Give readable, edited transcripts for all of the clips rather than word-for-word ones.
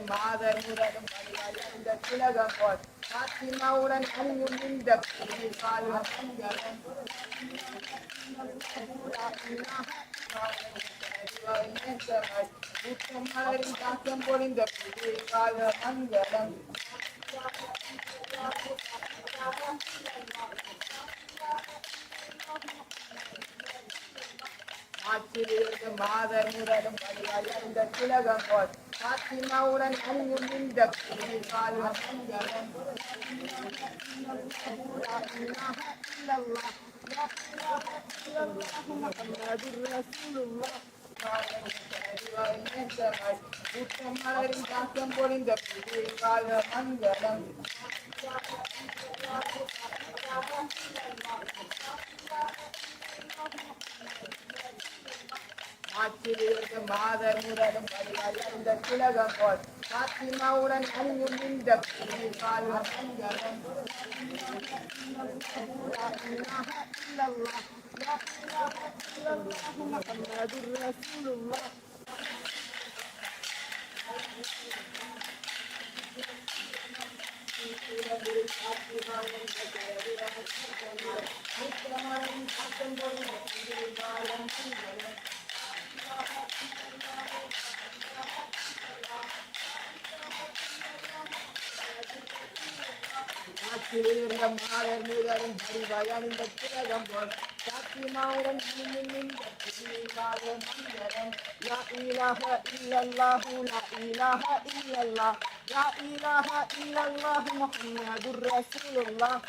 மாதர் முதலும் இந்த திலகம் போல் பாத்திமாவுடன் அணியும் இந்த மலரின் தாக்கம் பொழிந்த கால மங்களம் ஆட்சியிலிருந்து மாதர் முதலும் இந்த திலகம் போல் பாத்திமாவுடன் அணியும் இந்த கால மங்களம் மலரின் தாக்கம் பொழிந்த கால மங்களம் ஆட்சியிலிருந்து மாதர் முதலும் இந்த திலகம் போல் பாத்திமாவுடன் அணியும் இந்த கால மங்களம் மாதர் முதலும் இந்த திலகம் போல் பாத்திமாவுடன் லா இலாஹ இல்லல்லாஹு லா இலாஹ இல்லல்லாஹ் லா இலாஹ இல்லல்லாஹு முஹம்மதுர் ரசூலுல்லாஹ்.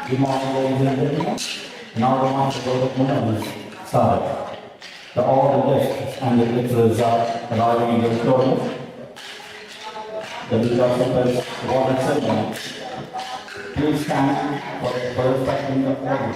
Good morning, ladies and gentlemen. Now the master program is started. All the guests and the lecturers are arriving in the auditorium. The leadership is order ceremony. Please stand for respecting the order.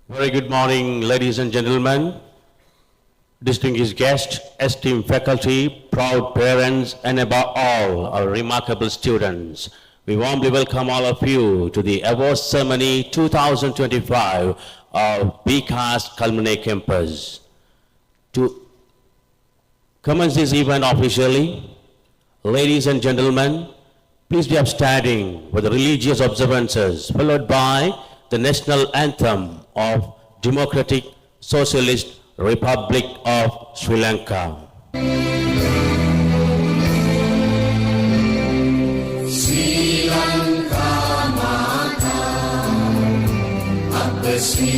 Very good morning, ladies and gentlemen, distinguished guests, esteemed faculty, proud parents, and above all, our remarkable students. We warmly welcome all of you to the Awards Ceremony 2025 of BCAS Culminate Campus. To commence this event officially, ladies and gentlemen, please be upstanding with the religious observances, followed by the national anthem of Democratic Socialist Republic of Sri Lanka. Sri Lanka Mata, Abba Sri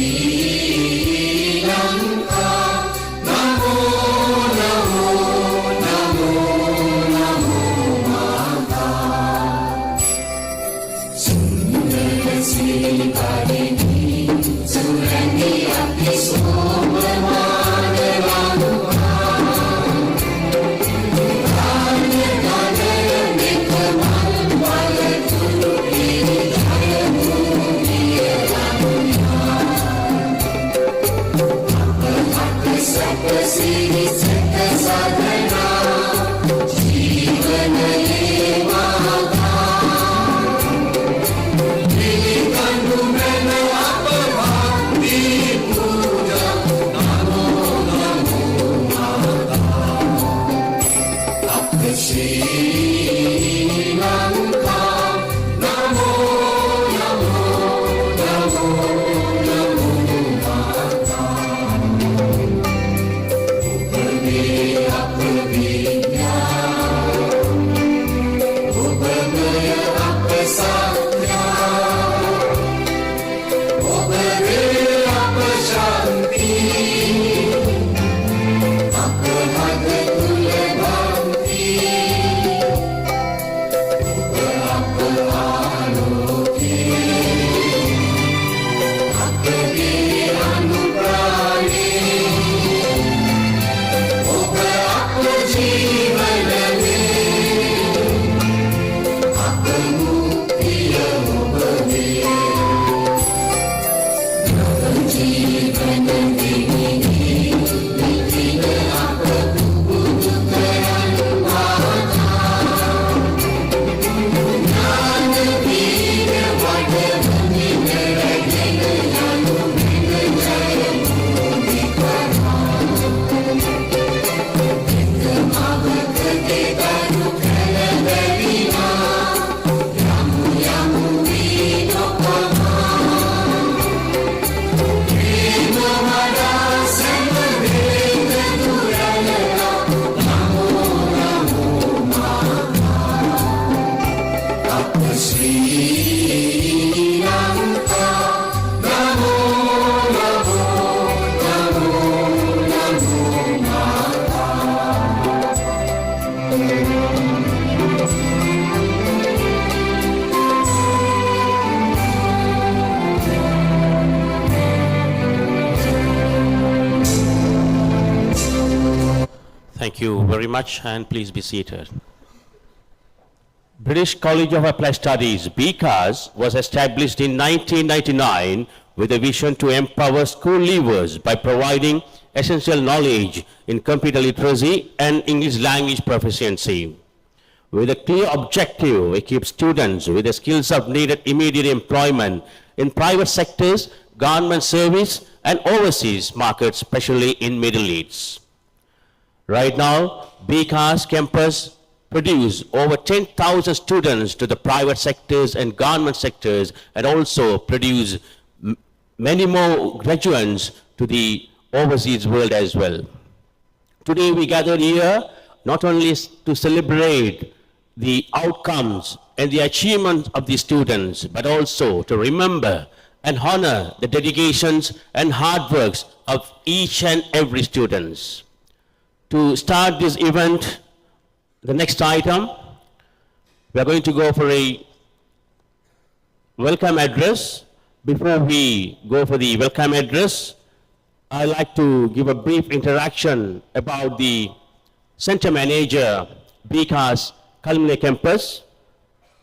Lanka, Namo Namo Namo Namo Mata, Sundara Sri Karini, Surangi Abdi Somamana Ranuha. Sri Setta Sadhana, Jivana Yemada, Vilikandu Mena Apabhakti Thank you very much, and please be seated. British College of Applied Studies, BCAS, was established in 1999 with a vision to empower school leavers by providing essential knowledge in computer literacy and English language proficiency. With a clear objective, equip students with the skills of needed immediate employment in private sectors, government service, and overseas markets, especially in Middle East. Right now, BCAS campus produce over 10,000 students to the private sectors and government sectors, and also produce many more graduates to the overseas world as well. Today we gathered here not only to celebrate the outcomes and the achievements of the students, but also to remember and honor the dedications and hard works of each and every students. To start this event, the next item, we are going to go for a welcome address. Before we go for the welcome address, I'd like to give a brief introduction about the Center Manager, BCAS Kalmune Campus,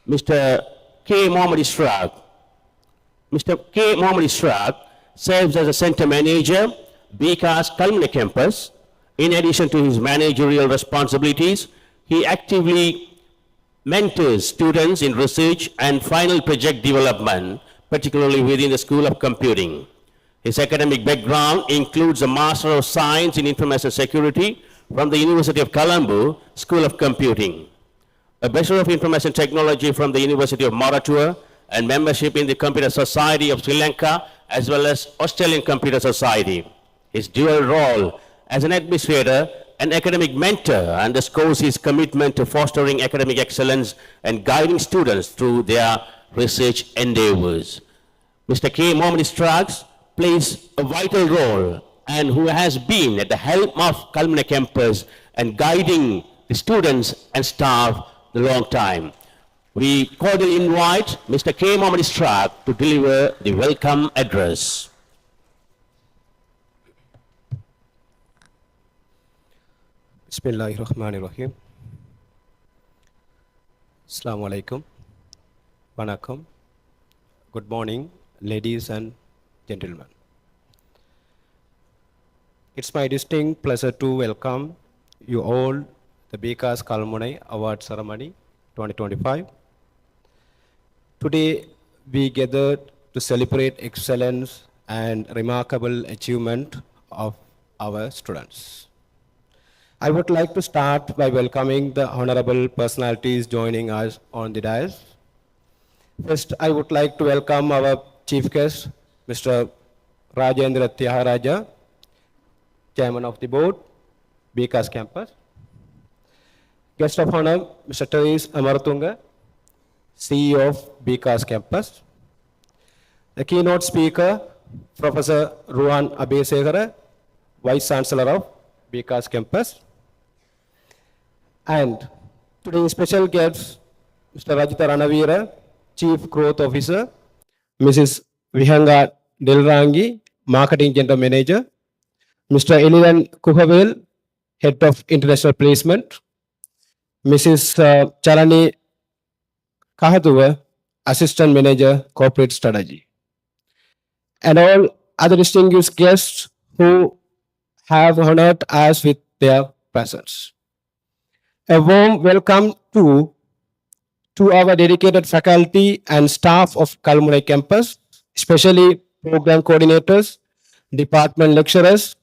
Mr. K. Mohammad Ishraq. Mr. K. Mohammad Ishraq serves as a Center Manager, BCAS Kalmune Campus. In addition to his managerial responsibilities, he actively mentors students in research and final project development, particularly within the School of Computing. His academic background includes a Master of Science in Information Security from the University of Colombo School of Computing, a Bachelor of Information Technology from the University of Moratuwa, and membership in the Computer Society of Sri Lanka as well as Australian Computer Society. His dual role as an administrator and academic mentor underscores his commitment to fostering academic excellence and guiding students through their research endeavors. Mr. K. Mohammad Ishraq plays a vital role and who has been at the helm of Kalmune campus and guiding the students and staff a long time. We cordially invite Mr. K. Mohammad Ishraq to deliver the welcome address. Bismillahirrahmanirrahim. Assalamu alaikum. Vanakkam. Good morning, ladies and gentlemen. It's my distinct pleasure to welcome you all the BCAS Kalmune Award Ceremony 2025. Today, we gathered to celebrate excellence and remarkable achievement of our students. I would like to start by welcoming the honorable personalities joining us on the dais. First, I would like to welcome our chief guest, Mr. Rajendra Tyagaraja, Chairman of the Board, BCAS Campus. Guest of honor, Mr. Therese Amaratunga, CEO of BCAS Campus. The keynote speaker, Professor Ruan Abesegara, Vice Chancellor of BCAS Campus. And today's special guests, Mr. Rajita Ranavira, Chief Growth Officer, Mrs. Vihanga Delrangi, Marketing General Manager, Mr. Eliran Kuhavel, Head of International Placement, Mrs. Charani Kahaduva, Assistant Manager, Corporate Strategy, and all other distinguished guests who have honored us with their presence. A warm welcome to our dedicated faculty and staff of Kalmune campus, especially program coordinators, department lecturers,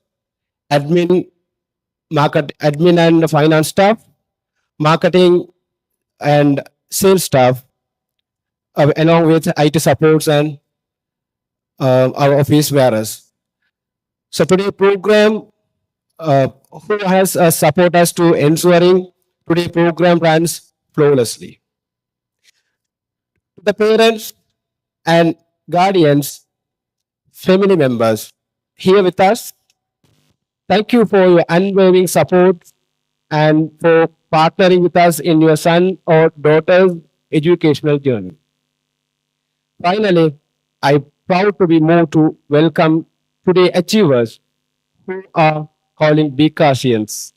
admin and finance staff, marketing and sales staff, along with IT supports and our office bearers. So today's program who has support us to ensuring today's program runs flawlessly. The parents and guardians, family members here with us, thank you for your unwavering support and for partnering with us in your son or daughter's educational journey. Finally, I'm proud to be moved to welcome today achievers who are calling BCASians.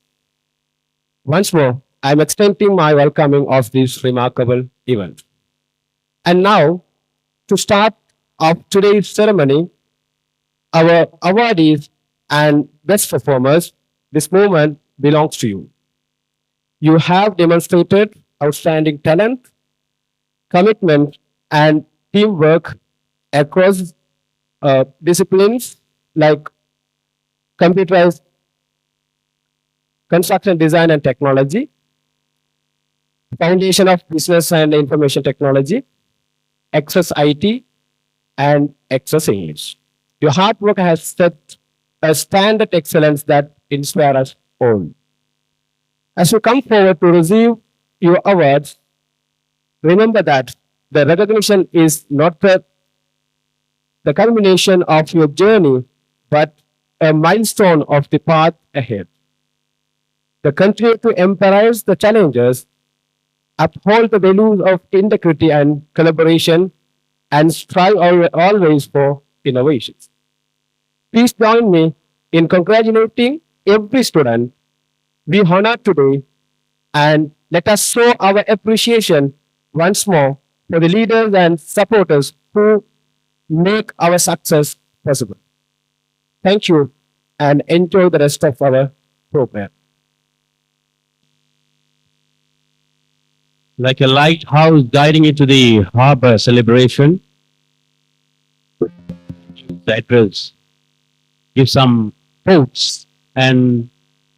Once more, I'm extending my welcoming of this remarkable event. And now, to start off today's ceremony, our awardees and best performers, this moment belongs to you. You have demonstrated outstanding talent, commitment, and teamwork across disciplines like computerized construction design and technology, foundation of business and information technology, access IT, and access English. Your hard work has set a standard excellence that inspires us all. As you come forward to receive your awards, remember that the recognition is not the culmination of your journey, but a milestone of the path ahead. To continue to embrace the challenges, uphold the values of integrity and collaboration, and strive always for innovations. Please join me in congratulating every student we honor today, and let us show our appreciation once more for the leaders and supporters who make our success possible. Thank you and enjoy the rest of our program. Like a lighthouse guiding into the harbor celebration, that will give some hopes and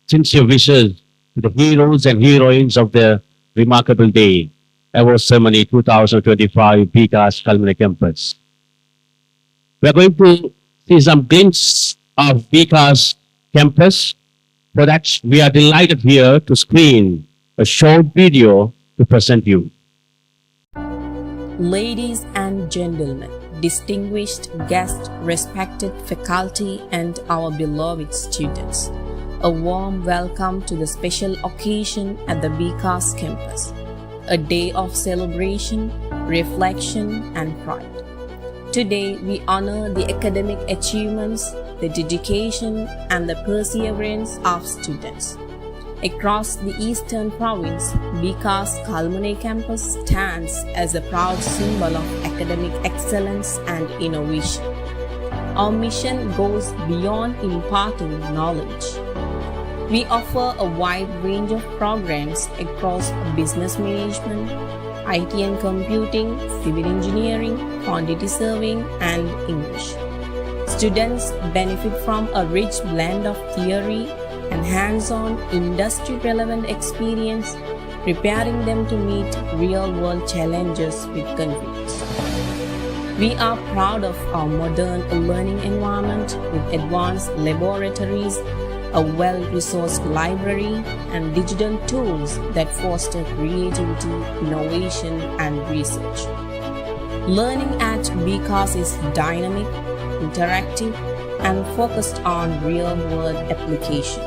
sincere wishes to the heroes and heroines of the remarkable day, Award Ceremony 2025 BCAS Culinary Campus. We are going to see some glimpse of BCAS campus. For that, we are delighted here to screen a short video to present you. Ladies and gentlemen, distinguished guests, respected faculty, and our beloved students, a warm welcome to the special occasion at the BCAS campus, a day of celebration, reflection, and pride. Today, we honor the academic achievements, the dedication, and the perseverance of students. Across the Eastern Province, BCAS Kalmane campus stands as a proud symbol of academic excellence and innovation. Our mission goes beyond imparting knowledge. We offer a wide range of programs across business management, IT and computing, civil engineering, quantity surveying, and English. Students benefit from a rich blend of theory and hands-on industry-relevant experience, preparing them to meet real-world challenges with confidence. We are proud of our modern learning environment with advanced laboratories, a well-resourced library, and digital tools that foster creativity, innovation, and research. Learning at BCAS is dynamic, interactive, and focused on real-world application.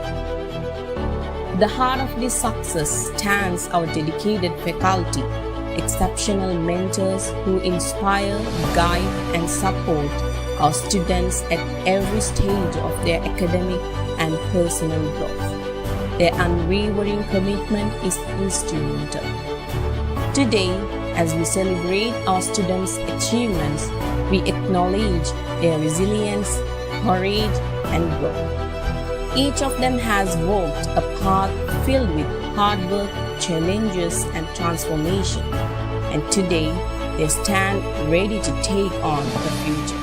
The heart of this success stands our dedicated faculty, exceptional mentors who inspire, guide, and support our students at every stage of their academic and personal growth. Their unwavering commitment is instrumental. Today, as we celebrate our students' achievements, we acknowledge their resilience, courage, and growth. Each of them has walked a path filled with hard work, challenges, and transformation, and today they stand ready to take on the future.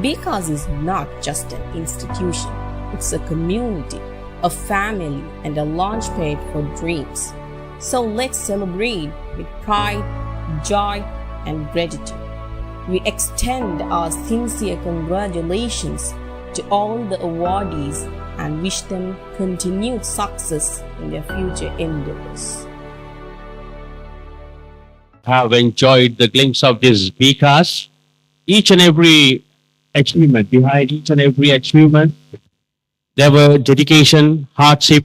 BCAS is not just an institution, it's a community, a family, and a launchpad for dreams. So let's celebrate with pride, joy, and gratitude. We extend our sincere congratulations to all the awardees and wish them continued success in their future endeavors. Have enjoyed the glimpse of this BCAS. Each and every achievement, behind each and every achievement, there were dedication, hardship,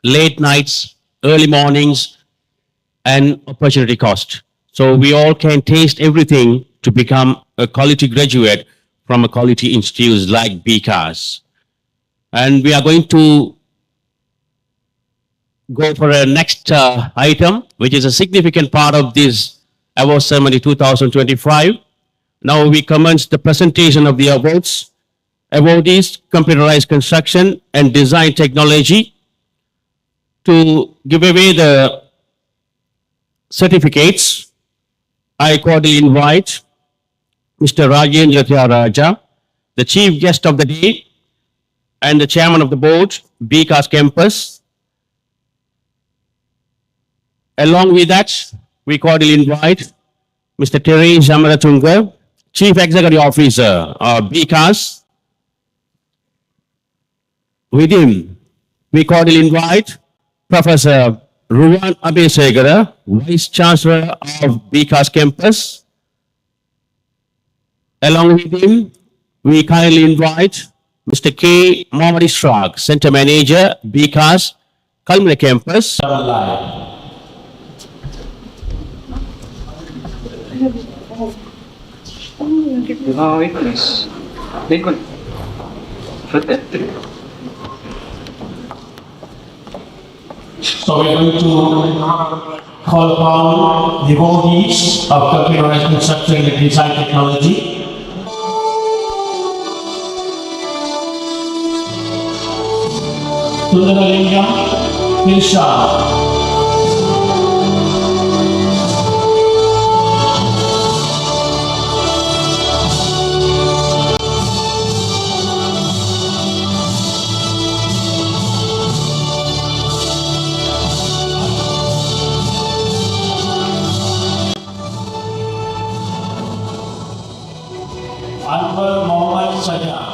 late nights, early mornings, and opportunity cost. So we all can taste everything to become a quality graduate from a quality institute like BCAS. And we are going to go for a next item, which is a significant part of this award ceremony 2025. Now we commence the presentation of the awards. Awardees, computerized construction and design technology. To give away the certificates, I cordially invite Mr. Rajendra Tyagaraja, the chief guest of the day and the chairman of the board, BCAS campus. Along with that, we cordially invite Mr. Terry Jamaratunga, chief executive officer of BCAS. With him, we cordially invite Professor Ruwan Abesegara, Vice Chancellor of BCAS campus. Along with him, we kindly invite Mr. K. Mohammad Ishraq, Center Manager, BCAS, Kalmina campus. No witness. Lincoln. So we are going to call upon the devotees of computerized construction and design technology. Sundaralingam Hilsha. Anwar Mohammed Sajjad.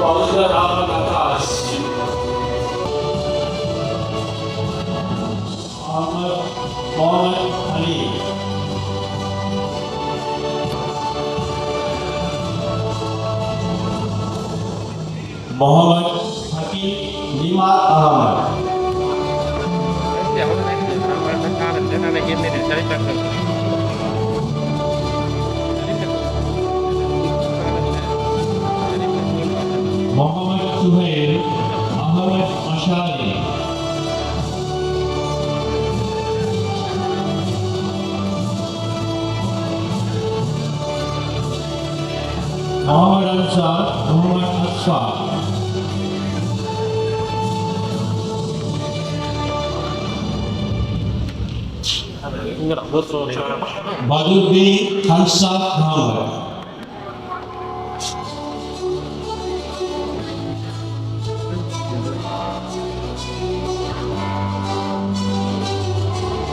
Fauziya Rahman Abbas. Ahmad Mohammed Ali. Mohammed Hakim Nimar Ahmad. Mohammed Suhail Ahmed Ashari. Mohammed Ansar Mohammed Asfar. Badruddin Hansat Muhammad.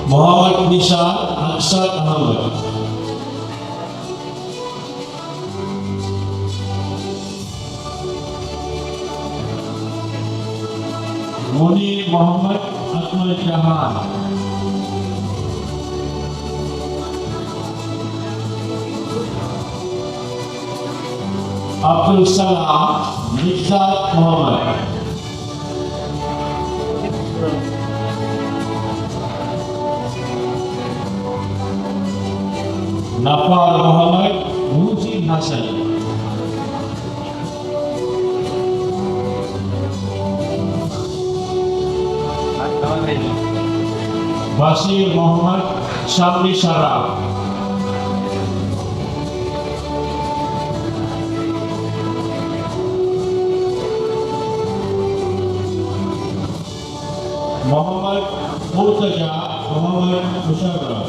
Muhammad Nishar Hansat Muhammad. Munir Muhammad Akmal Jahan. Abdul Salam Nizat Muhammad. Nafar Muhammad Muhsin Hasan. Basir Muhammad Shamli Saraf. Muhammad Murtaja Muhammad Musharraf.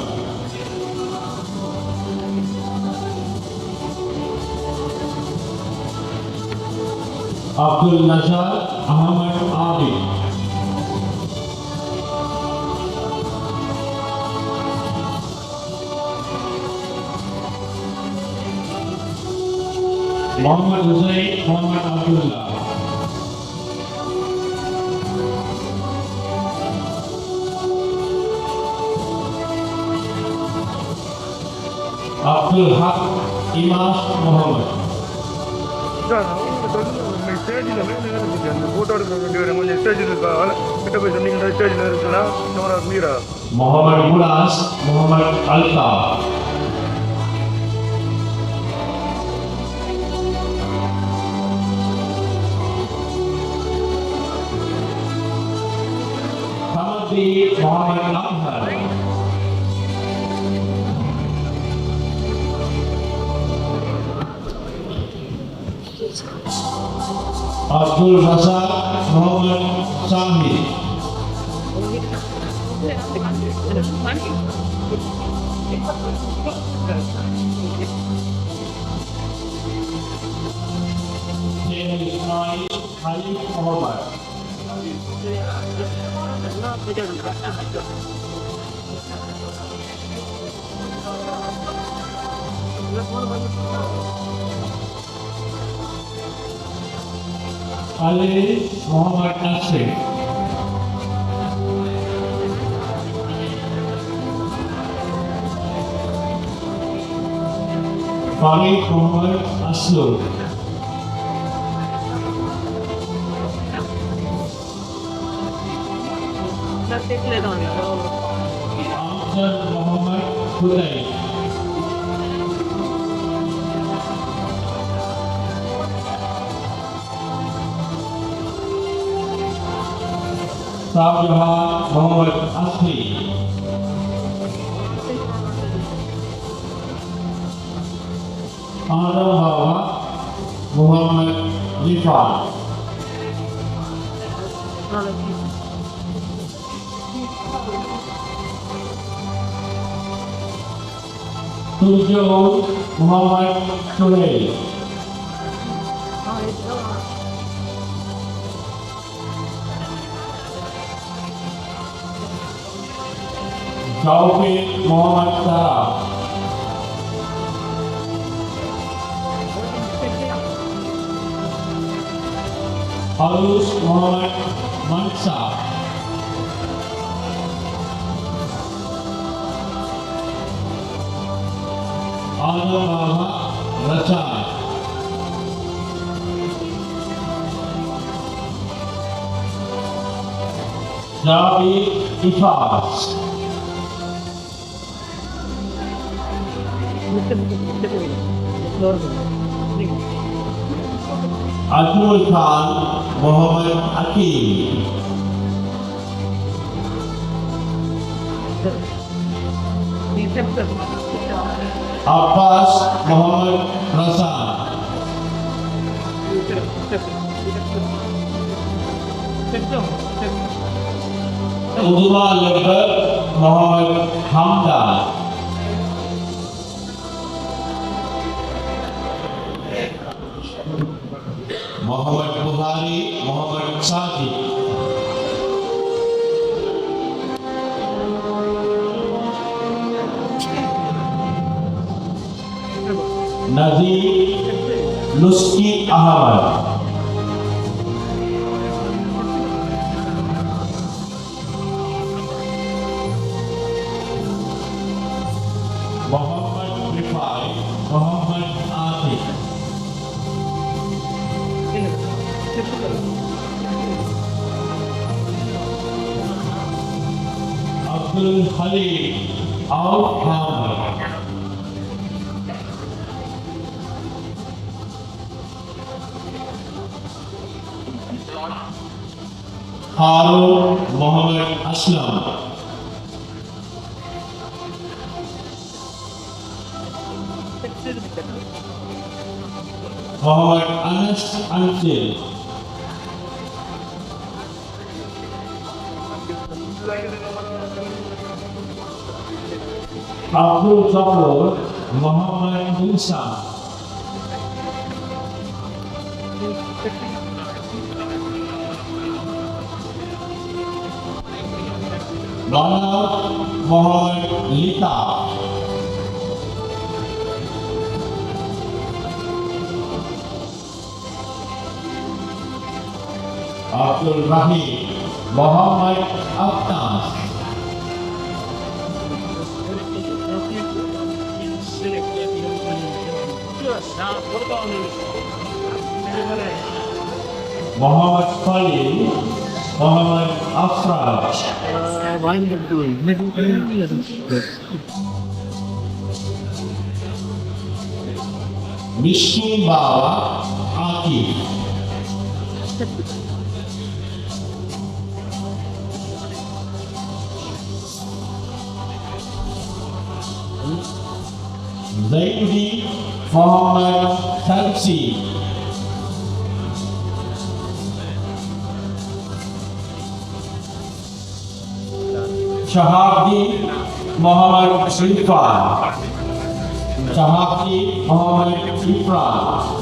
Abdul Nazar Ahmad Abi. Muhammad Hussain Muhammad Abdullah. Abdul Haq Imas Muhammad. ஸ்டேஜில் இருக்கு அந்த photo எடுக்க வேண்டிய கொஞ்சம் ஸ்டேஜில் இருக்கா கிட்ட போய் சொன்னீங்கன்னா ஸ்டேஜில் இருக்குன்னா camera Meera Muhammad Mulas Muhammad Alta. Hamadi Muhammad Amhar. Abdul Razak Muhammad Sami. Ismail Khalif Muhammad. Ali Muhammad Nasir. Farid Muhammad Aslur. Amjad Muhammad Hudai. Sabjahan Muhammad Asli. Adam Hawa Muhammad Rifan. Tujuh Muhammad Suhail. Taufik Muhammad Sarah. Halus Muhammad Mansa. Adam Baba Rachad. Javi Ifas. Azrul Khan Muhammad Akim. Abbas Muhammad Rasan. Udwa Lebet Muhammad Hamdan. Muhammad Buhari Muhammad Sadiq. Nazir Luski Ahmad. Muhammad Rifai Muhammad Atif. Abdul Khalid Al-Hamad. Harun Muhammad Aslam. Muhammad Anas Ansel. Abdul Jabbar Muhammad Musa. Lana Muhammad Lita. Abdul Rahim Muhammad Akhtar. Muhammad Khalil, Muhammad Afraj, Vishnu Baba Akif, Zaidi Muhammad Tansi, Shahabdi Muhammad Shrifan, Shahabdi Muhammad Ifran,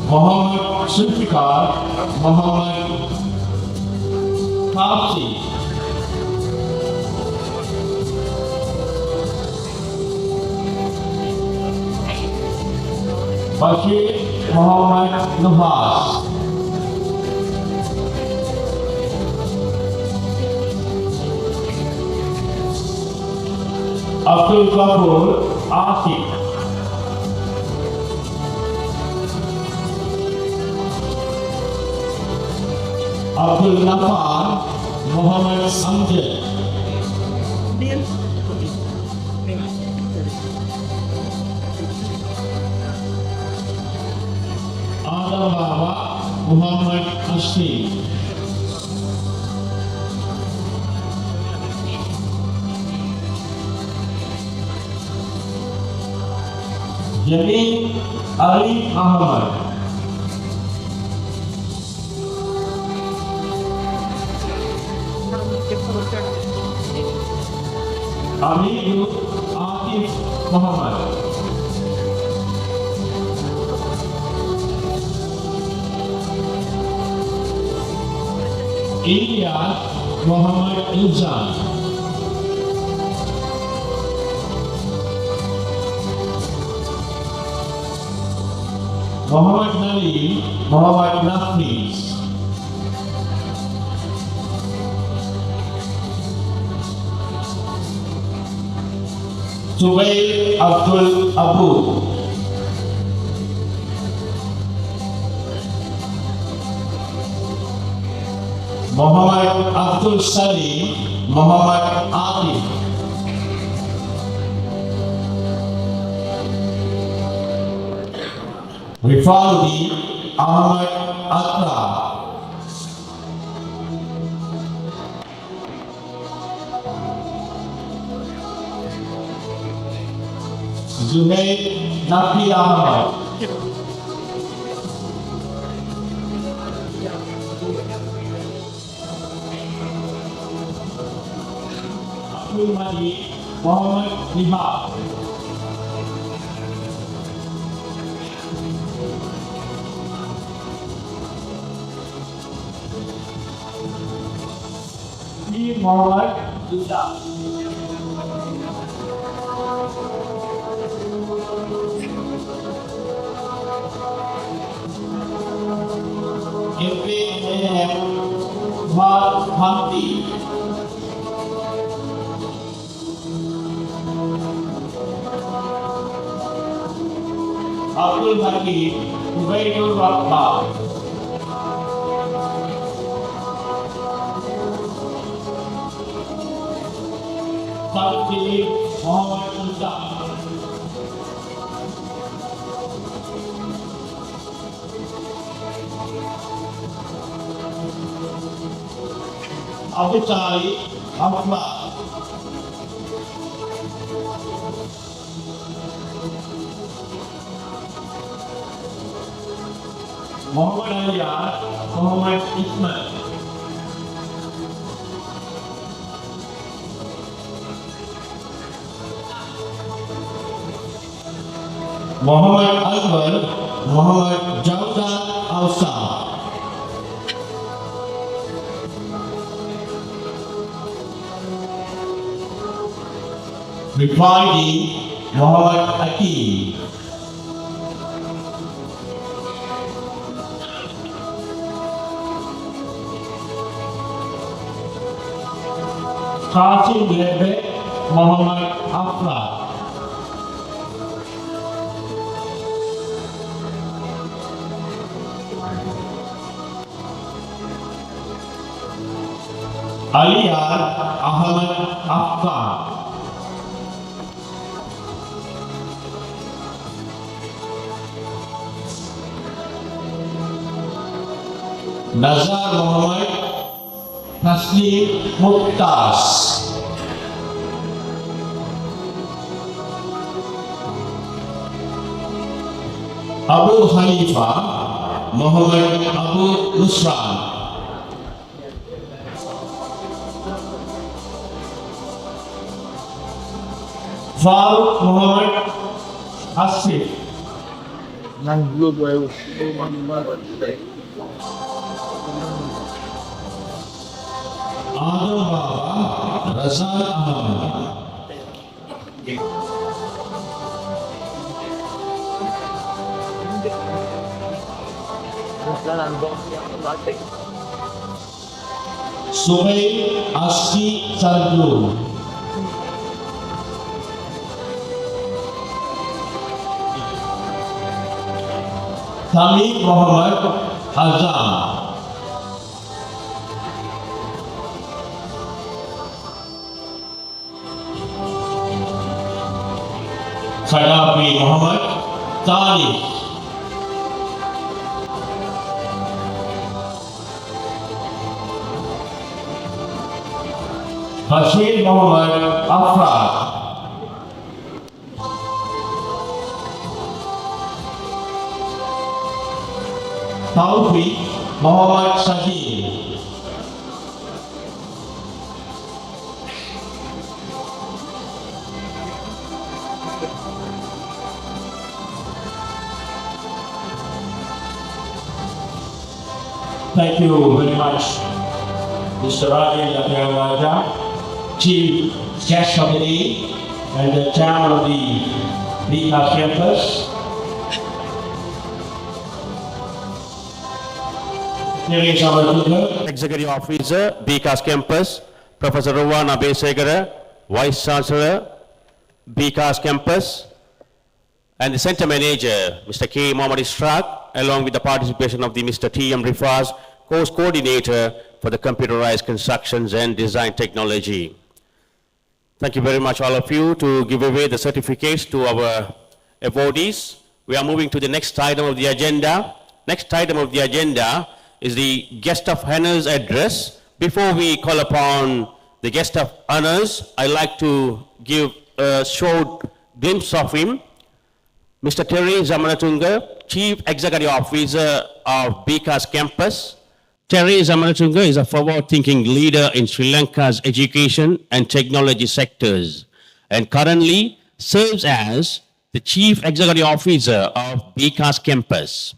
Muhammad Zulfikar, Muhammad Hafsi, Bashir Muhammad Nuhas, Abdul Ghaffur Asif, Abdul Nafar Muhammad Amjad, Adam Baba Muhammad Asfi, Jamil Ali Ahmad, Amirul Atif Muhammad, Ilyas Muhammad Ilzam, Muhammad Nabi Muhammad Nafis, Zubair Abdul Abu, Muhammad Abdul Salim Muhammad Atif, Rifaldi Ahmad Atra, Zuhair Nabi Ahmad, Abdul Malik Muhammad Nihab, Muhammad Duda, F.A.M. Hamdi, Abdul Hakim Ubaidul Rahman, Sabti Muhammad Musa, Abu Sari Ahmad, Muhammad Aliyah Muhammad Ismail, Muhammad Akbar Muhammad Jawzat Alsa, Rifai Muhammad Hakim, Qasim Lebbe Muhammad Afra. Aliyar Ahmad Afghan. Nazar Muhammad Taslim Muktas. Abu Khalifa Muhammad Abu Nusran. Farooq Muhammad Asif. Adam Baba Razan Ahmad. Suhail Asfi Sarjul. Tamim Muhammad Azam. Sadafi Muhammad Talib. Hashim Muhammad Afra. Taufiq Muhammad Shahid. Thank you very much, Mr. Rajesh Raja, Chief Guest of the Day and the Chairman of the BCAS campus. Executive Officer, BCAS Campus, Professor Rowana Besegara, Vice Chancellor, BCAS Campus, and the Center Manager, Mr. K. Mohammad Ishraq, along with the participation of the Mr. T.M. Rifaz, Course Coordinator for the Computerized Constructions and Design Technology. Thank you very much, all of you, to give away the certificates to our awardees. We are moving to the next item of the agenda. Next item of the agenda is the Guest of Honors address. Before we call upon the Guest of Honors, I'd like to give a short glimpse of him. Mr. Terry Zamanatunga, Chief Executive Officer of BCAS Campus. Terry Zamanatunga is a forward-thinking leader in Sri Lanka's education and technology sectors, and currently serves as the Chief Executive Officer of BCAS Campus.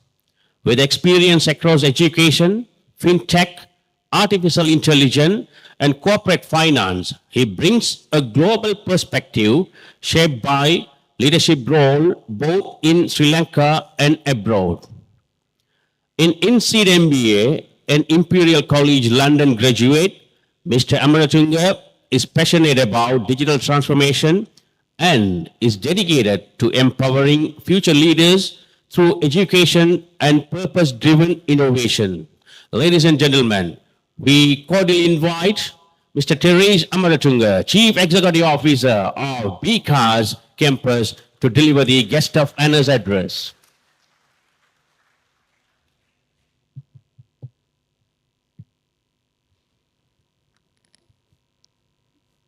With experience across education, fintech, artificial intelligence, and corporate finance, he brings a global perspective shaped by leadership role both in Sri Lanka and abroad. In INSEAD MBA, an Imperial College London graduate, Mr. Amaratunga is passionate about digital transformation and is dedicated to empowering future leaders through education and purpose-driven innovation. Ladies and gentlemen, we cordially invite Mr. Teresh Amaratunga, Chief Executive Officer of BCAS Campus, to deliver the Guest of Honors address.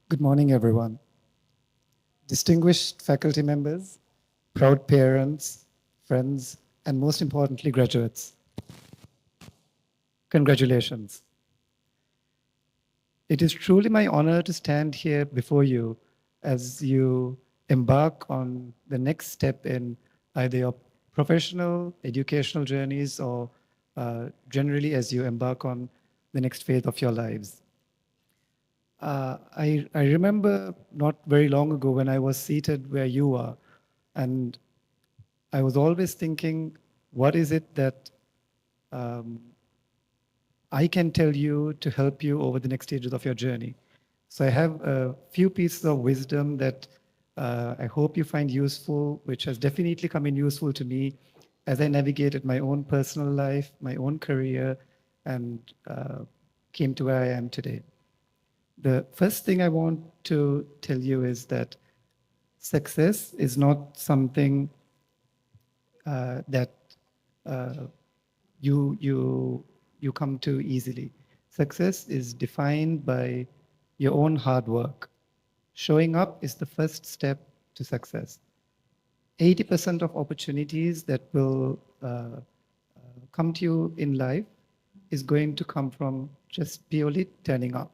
Good morning, everyone. Distinguished faculty members, proud parents, friends, and most importantly, graduates. Congratulations. It is truly my honor to stand here before you as you embark on the next step in either your professional, educational journeys or generally as you embark on the next phase of your lives. I remember not very long ago when I was seated where you are, and I was always thinking, what is it that I can tell you to help you over the next stages of your journey? So I have a few pieces of wisdom that I hope you find useful, which has definitely come in useful to me as I navigated my own personal life, my own career, and came to where I am today. The first thing I want to tell you is that success is not something that you come to easily. Success is defined by your own hard work. Showing up is the first step to success. 80% of opportunities that will come to you in life is going to come from just purely turning up.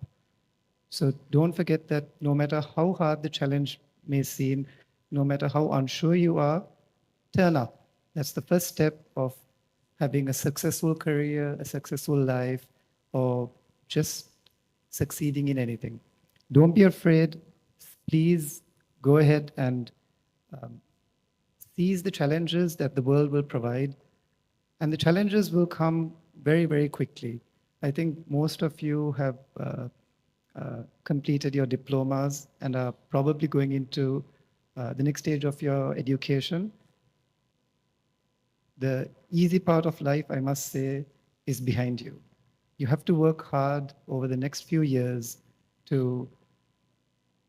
So don't forget that no matter how hard the challenge may seem, no matter how unsure you are, turn up. That's the first step of having a successful career, a successful life, or just succeeding in anything. Don't be afraid. Please go ahead and seize the challenges that the world will provide. And the challenges will come very, very quickly. I think most of you have completed your diplomas and are probably going into the next stage of your education. The easy part of life, I must say, is behind you. You have to work hard over the next few years to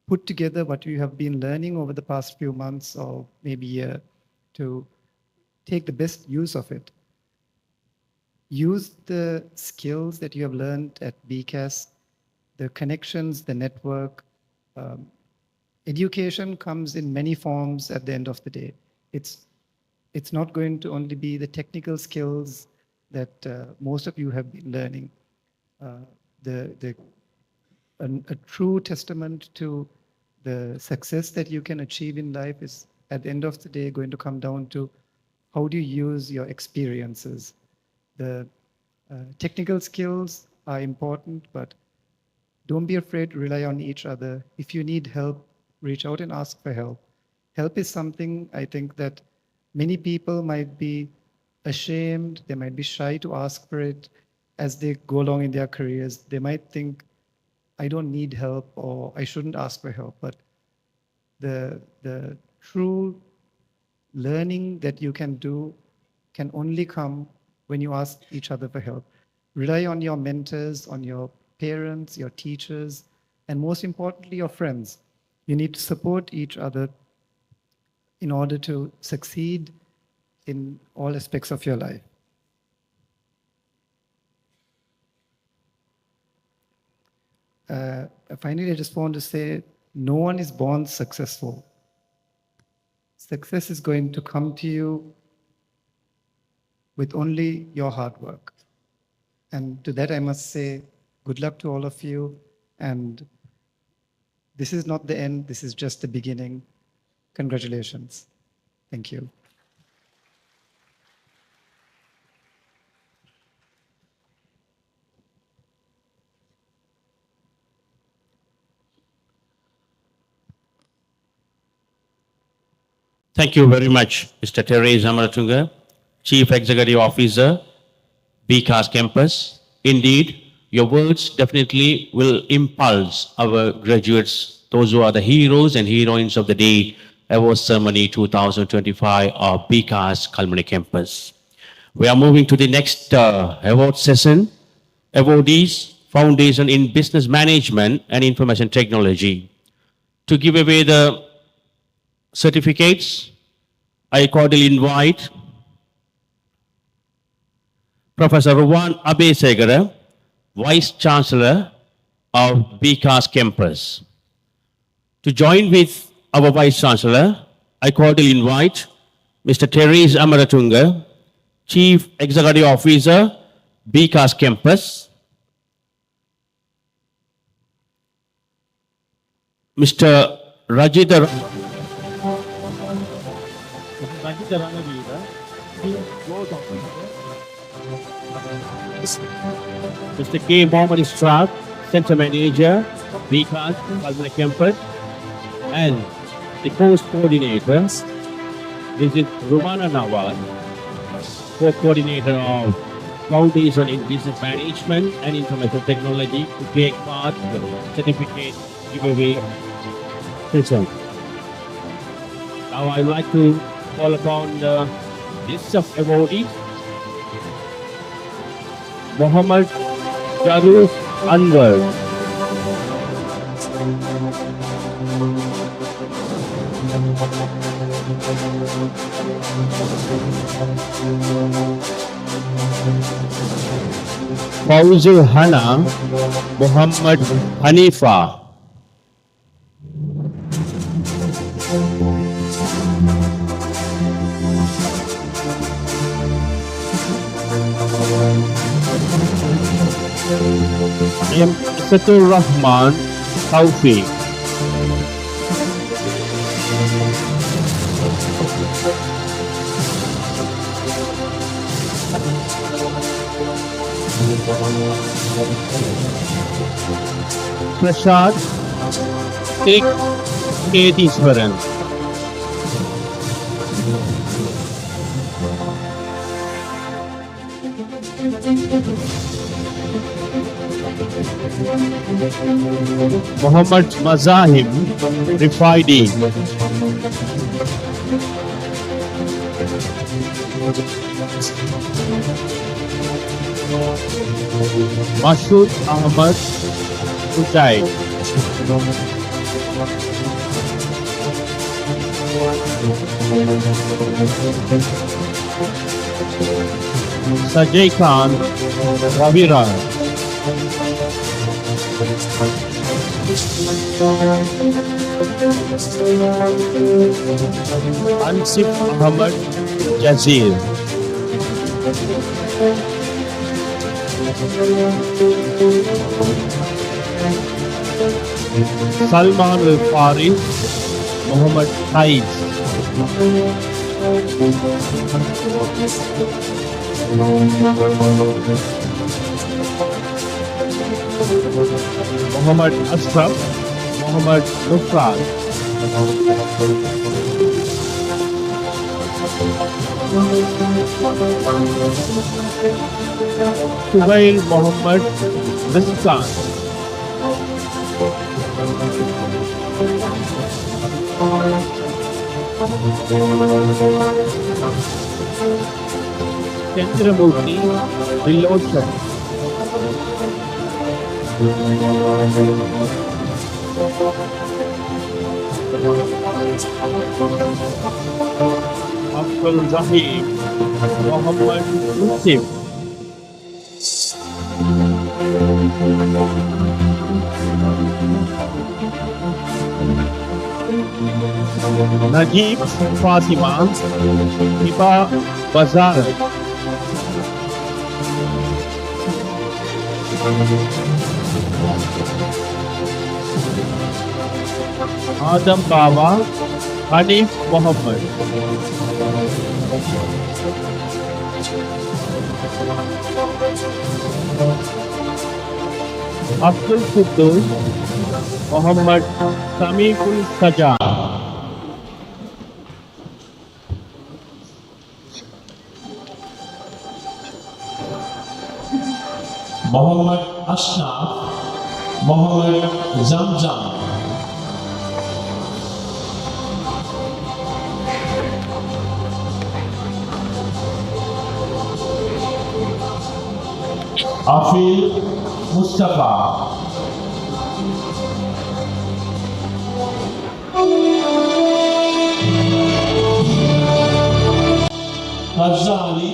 put together what you have been learning over the past few months or maybe year to take the best use of it. Use the skills that you have learned at BCAS, the connections, the network. Education comes in many forms at the end of the day. It's not going to only be the technical skills that most of you have been learning. A true testament to the success that you can achieve in life is at the end of the day going to come down to how do you use your experiences. The technical skills are important, but don't be afraid to rely on each other. If you need help, reach out and ask for help. Help is something I think that many people might be ashamed, they might be shy to ask for it as they go along in their careers. They might think, I don't need help or I shouldn't ask for help. But the true learning that you can do can only come when you ask each other for help. Rely on your mentors, on your parents, your teachers, and most importantly, your friends. You need to support each other in order to succeed in all aspects of your life. Finally, I just want to say, no one is born successful. Success is going to come to you with only your hard work. And to that, I must say, good luck to all of you. And this is not the end, this is just the beginning. Congratulations. Thank you. Thank you very much, Mr. Therese Amaratunga, Chief Executive Officer, BCAS Campus. Indeed, your words definitely will impulse our graduates, those who are the heroes and heroines of the day, Award Ceremony 2025 of BCAS Kalmani Campus. We are moving to the next award session. Awardees, Foundation in Business Management and Information Technology. To give away the certificates, I cordially invite Professor Ruwan Abesegara, Vice Chancellor of BCAS Campus. To join with our Vice Chancellor, I cordially invite Mr. Therese Amaratunga, Chief Executive Officer, BCAS Campus, Mr. Rajita Mr. K. Mohammed Israq, Center Manager, BCAS Kalmani Campus, and the course coordinator, this is Rumana Nawaz, co-coordinator of Foundation in Business Management and Information Technology, to take part in the certificate giveaway session. Now I'd like to call upon the list of awardees. Muhammad Jaruf Anwar. Fauzul Hana Muhammad Hanifa. M. Satur Rahman Taufiq. Prashad Tik Ketiswaran. Muhammad Mazahim Rifaidi. Mashood Ahmad Ujaid. Sajay Khan Ravira. Ansif Ahmad Jazir. Salman Al-Farid Muhammad Faiz. Muhammad Ashraf Muhammad Nufrat. Suhail Muhammad Rizkan. Chandramurti Viloshan. Abdul Zahid Muhammad Yusuf. Najib Fatima Hiba Bazar. Adam Baba Hanif Muhammad. Abdul Quddus Muhammad Samiul Sajjad. Muhammad Ashraf Muhammad Zamzam. Afil Mustafa. Fazali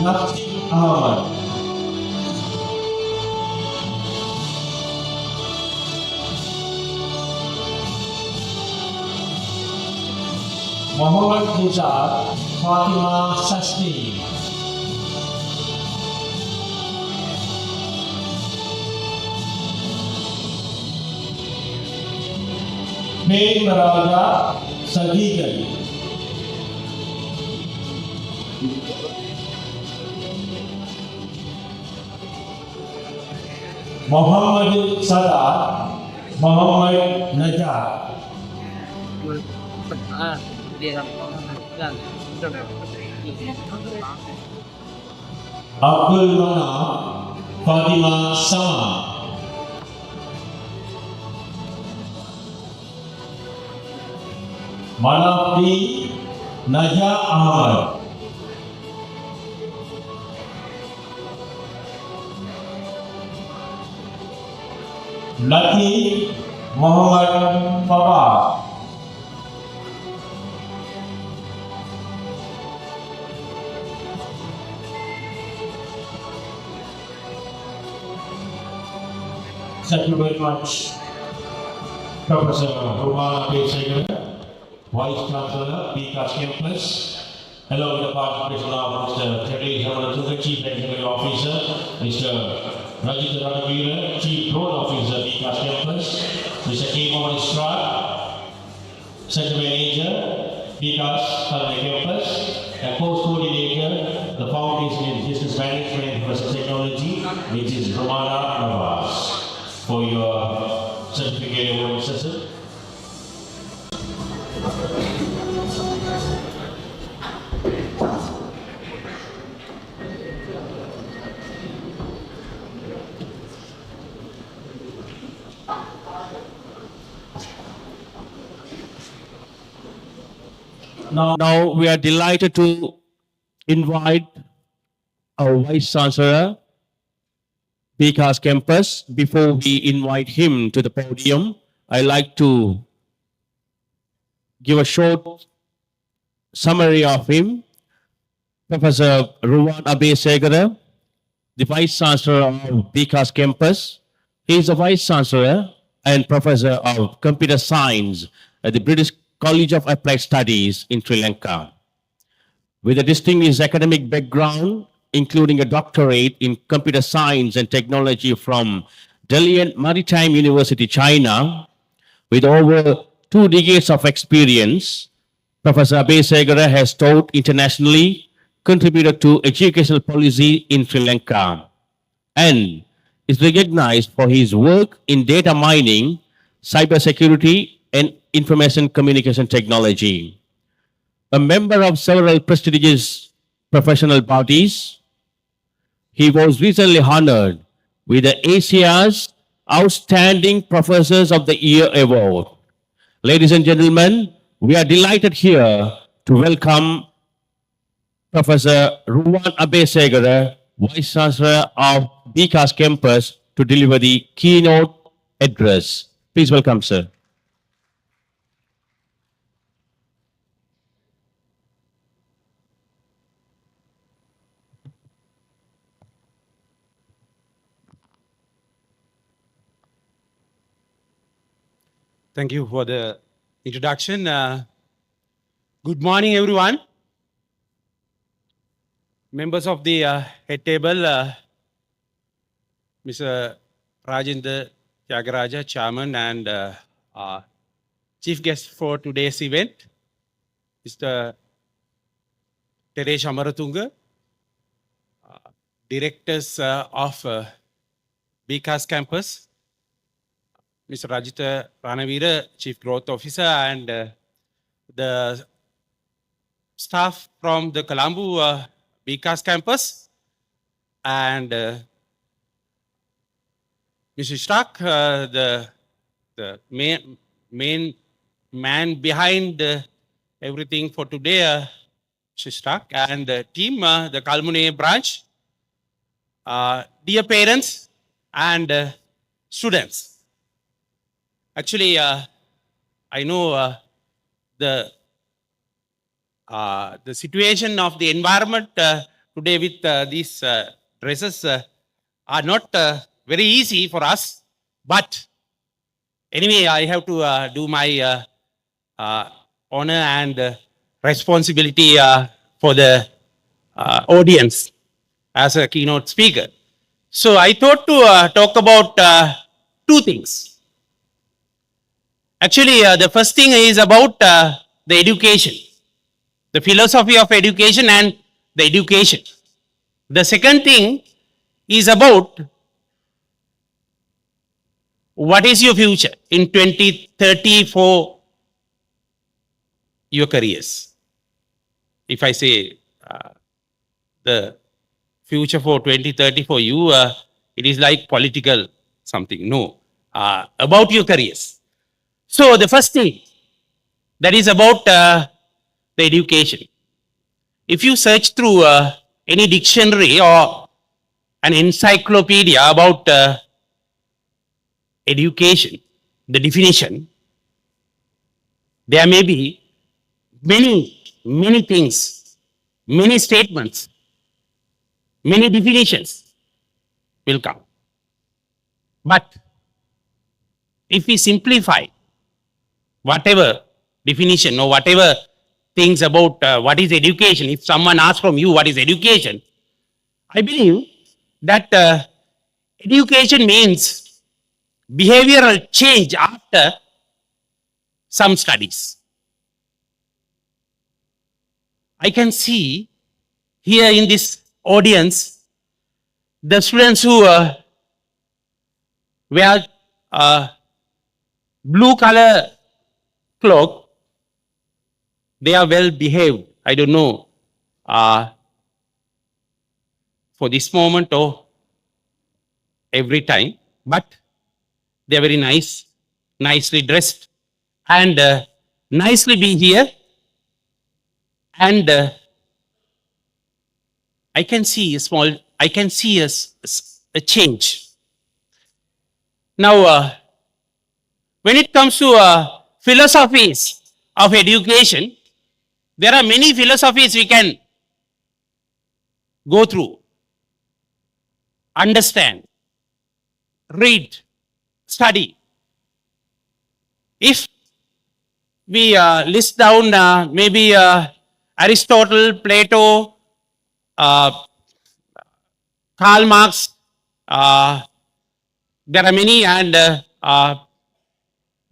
Nafti Ahmad. Muhammad Nizar Fatima Sasti. Main Maraja Sadiqan. Muhammad Sadar Muhammad Najjar. Abdul Manaf Fatima Sama. Manafdi Naja Ahmad. Lucky Muhammad Fawaz. Thank you very much, Professor Romana Pesager, Vice Chancellor, BCAS Campus, along with the participation of Mr. Terry Hamaratunga, Chief Executive Officer, Mr. Rajit Ranavira, Chief Road Officer, BCAS Campus, Mr. K. Mohan Strat, Center Manager, BCAS Campus, and Post Coordinator, the Foundation in Business Management and Process Technology, which is Romana Navas, for your certificate award session. Now we are delighted to invite our Vice Chancellor, BCAS Campus. Before we invite him to the podium, I'd like to give a short summary of him. Professor Ruwan Abesegara, the Vice Chancellor of BCAS Campus. He is a Vice Chancellor and Professor of Computer Science at the British College of Applied Studies in Sri Lanka. With a distinguished academic background, including a doctorate in computer science and technology from Dalian Maritime University, China, with over 2 decades of experience, Professor Abesegara has taught internationally, contributed to educational policy in Sri Lanka, and is recognized for his work in data mining, cybersecurity, and information communication technology. A member of several prestigious professional bodies, he was recently honored with the Asia's Outstanding Professors of the Year Award. Ladies and gentlemen, we are delighted here to welcome Professor Ruwan Abesegara, Vice Chancellor of BCAS Campus, to deliver the keynote address. Please welcome, sir. Thank you for the introduction. Good morning, everyone. Members of the head table, Mr. Rajendra Tyagaraja, Chairman and Chief Guest for today's event, Mr. Teresh Amaratunga, Directors of BCAS Campus, Mr. Rajit Ranavira, Chief Growth Officer, and the staff from the Colombo BCAS Campus, and Mr. Stark, the main man behind everything for today, Mr. Stark, and the team, the Kalmune branch, dear parents and students. Actually, I know the situation of the environment today with these dresses are not very easy for us. But anyway, I have to do my honor and responsibility for the audience as a keynote speaker. So I thought to talk about 2 things. Actually, the first thing is about the education, the philosophy of education and the education. The second thing is about what is your future in 2030 for your careers. If I say the future for 2030 for you, it is like political something. No, about your careers. So the first thing, that is about the education. If you search through any dictionary or an encyclopedia about education, the definition, there may be many things, many statements, many definitions will come. But if we simplify whatever definition or whatever things about what is education, if someone asks from you what is education, I believe that education means behavioral change after some studies. I can see here in this audience the students who wear blue color cloak, they are well behaved. I don't know for this moment or every time, but they are very nice, nicely dressed, and nicely be here. And I can see a change. Now, when it comes to philosophies of education, there are many philosophies we can go through, understand, read, study. If we list down maybe Aristotle, Plato, Karl Marx, there are many, and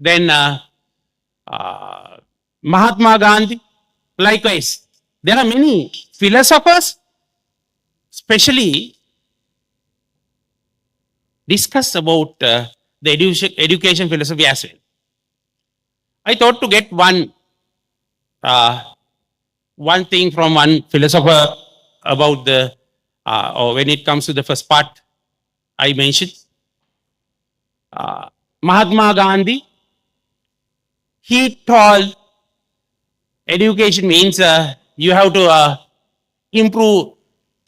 then Mahatma Gandhi, likewise. There are many philosophers, especially discuss about the education philosophy as well. I thought to get one thing from one philosopher about the, or when it comes to the first part I mentioned. Mahatma Gandhi, he told education means you have to improve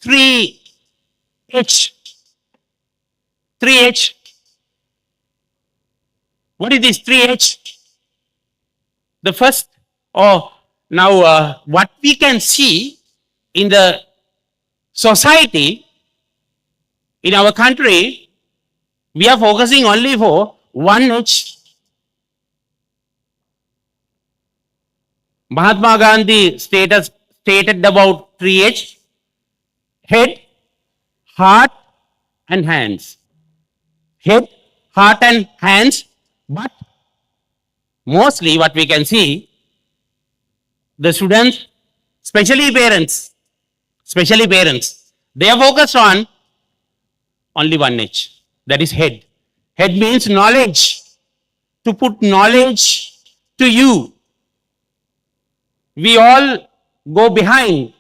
3H. 3H. What is this 3H? The first, now what we can see in the society, in our country, we are focusing only for 1H. Mahatma Gandhi stated about 3H: head, heart, and hands. Head, heart, and hands, but mostly what we can see, the students, especially parents, they are focused on only 1H, that is head. Head means knowledge, to put knowledge to you. We all go behind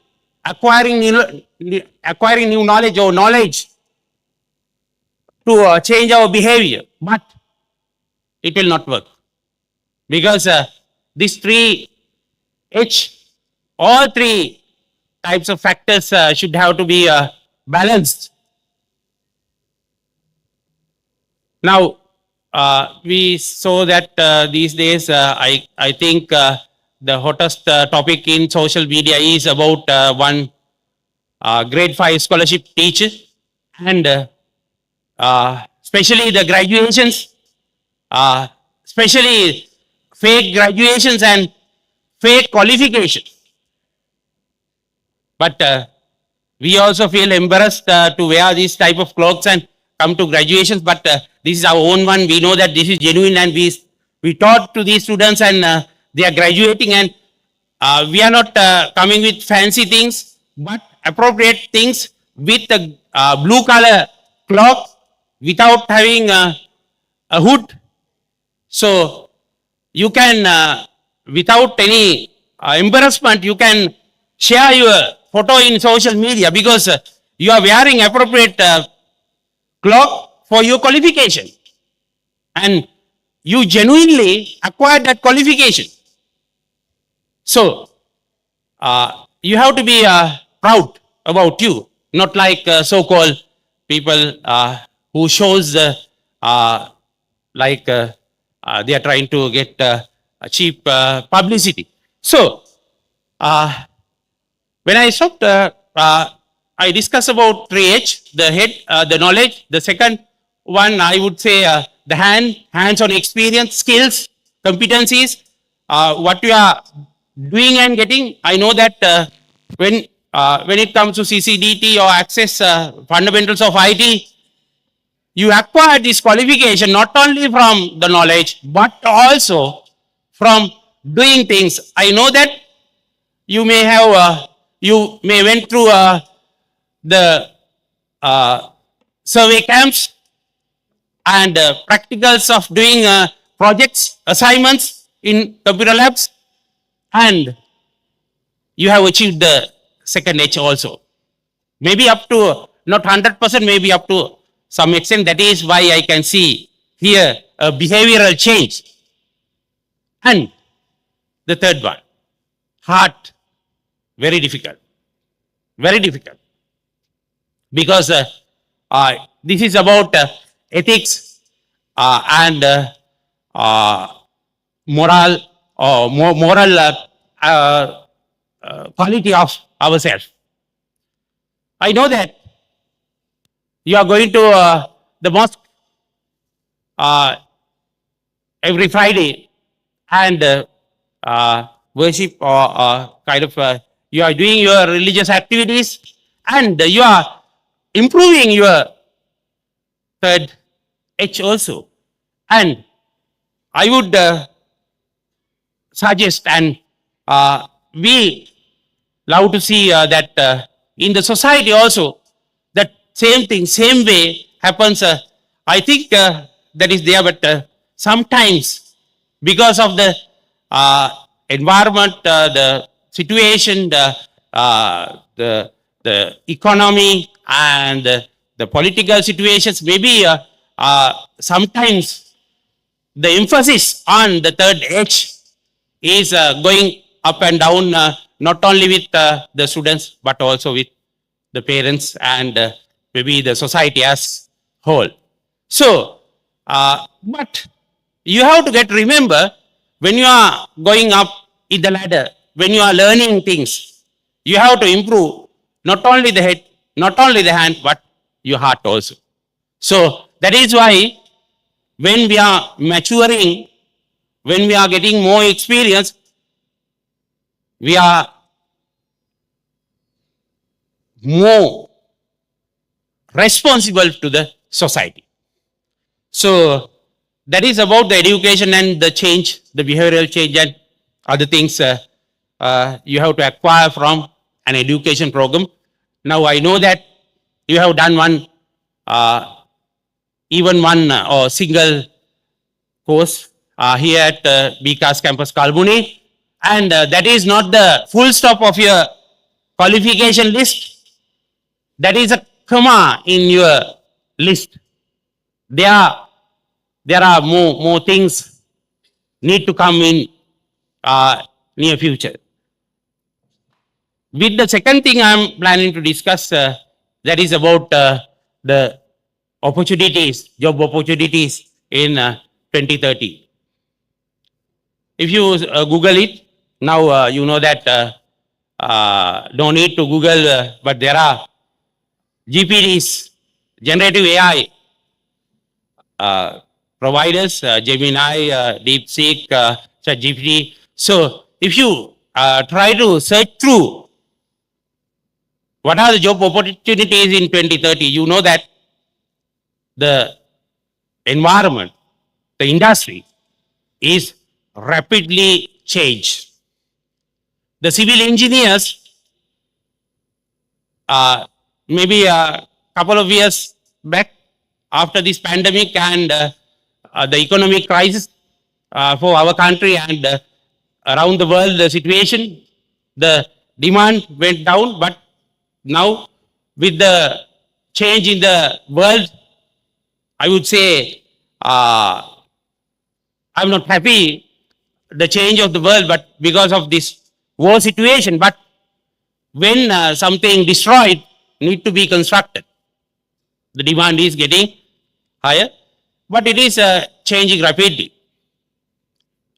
acquiring new knowledge or knowledge to change our behavior, but it will not work, because these 3H, all three types of factors should have to be balanced. Now, we saw that these days, I think the hottest topic in social media is about one grade 5 scholarship teacher, and especially the graduations, especially fake graduations and fake qualifications. But we also feel embarrassed to wear these type of clothes and come to graduations, but this is our own one. We know that this is genuine, and we taught to these students, and they are graduating, and we are not coming with fancy things, but appropriate things with the blue color cloth without having a hood. So you can, without any embarrassment, you can share your photo in social media, because you are wearing appropriate cloth for your qualification, and you genuinely acquired that qualification. So you have to be proud about you, not like so-called people who shows like they are trying to get a cheap publicity. So when I stopped, I discussed about 3H, the head, the knowledge. The second one, I would say the hands-on experience, skills, competencies, what you are doing and getting. I know that when it comes to CCDT or access fundamentals of IT, you acquire this qualification not only from the knowledge, but also from doing things. I know that you may have, you may went through the survey camps and practicals of doing projects, assignments in computer labs, and you have achieved the second H also. Maybe up to, not 100%, maybe up to some extent. That is why I can see here a behavioral change. And the third one, heart, very difficult, because this is about ethics and moral or moral quality of ourselves. I know that you are going to the mosque every Friday and worship or kind of you are doing your religious activities and you are improving your third H also. And I would suggest, and we love to see that in the society also, that same thing, same way happens. I think that is there, but sometimes because of the environment, the situation, the economy and the political situations, maybe sometimes the emphasis on the third H is going up and down, not only with the students, but also with the parents and maybe the society as whole. So, but you have to remember, when you are going up in the ladder, when you are learning things, you have to improve not only the head, not only the hand, but your heart also. So that is why when we are maturing, when we are getting more experience, we are more responsible to the society. So that is about the education and the change, the behavioral change and other things you have to acquire from an education program. Now I know that you have done one, even one or single course here at BCAS campus Kalbuni, and that is not the full stop of your qualification list. That is a comma in your list. There are more things need to come in near future. With the second thing I am planning to discuss, that is about the opportunities, job opportunities in 2030. If you Google it, now you know that no need to Google, but there are GPTs, generative AI providers, Gemini, DeepSeek, ChatGPT. So if you try to search through what are the job opportunities in 2030, you know that the environment, the industry is rapidly changed. The civil engineers, maybe a couple of years back, after this pandemic and the economic crisis for our country and around the world, the situation, the demand went down, but now with the change in the world, I would say I'm not happy the change of the world, but because of this war situation, but when something destroyed need to be constructed, the demand is getting higher, but it is changing rapidly.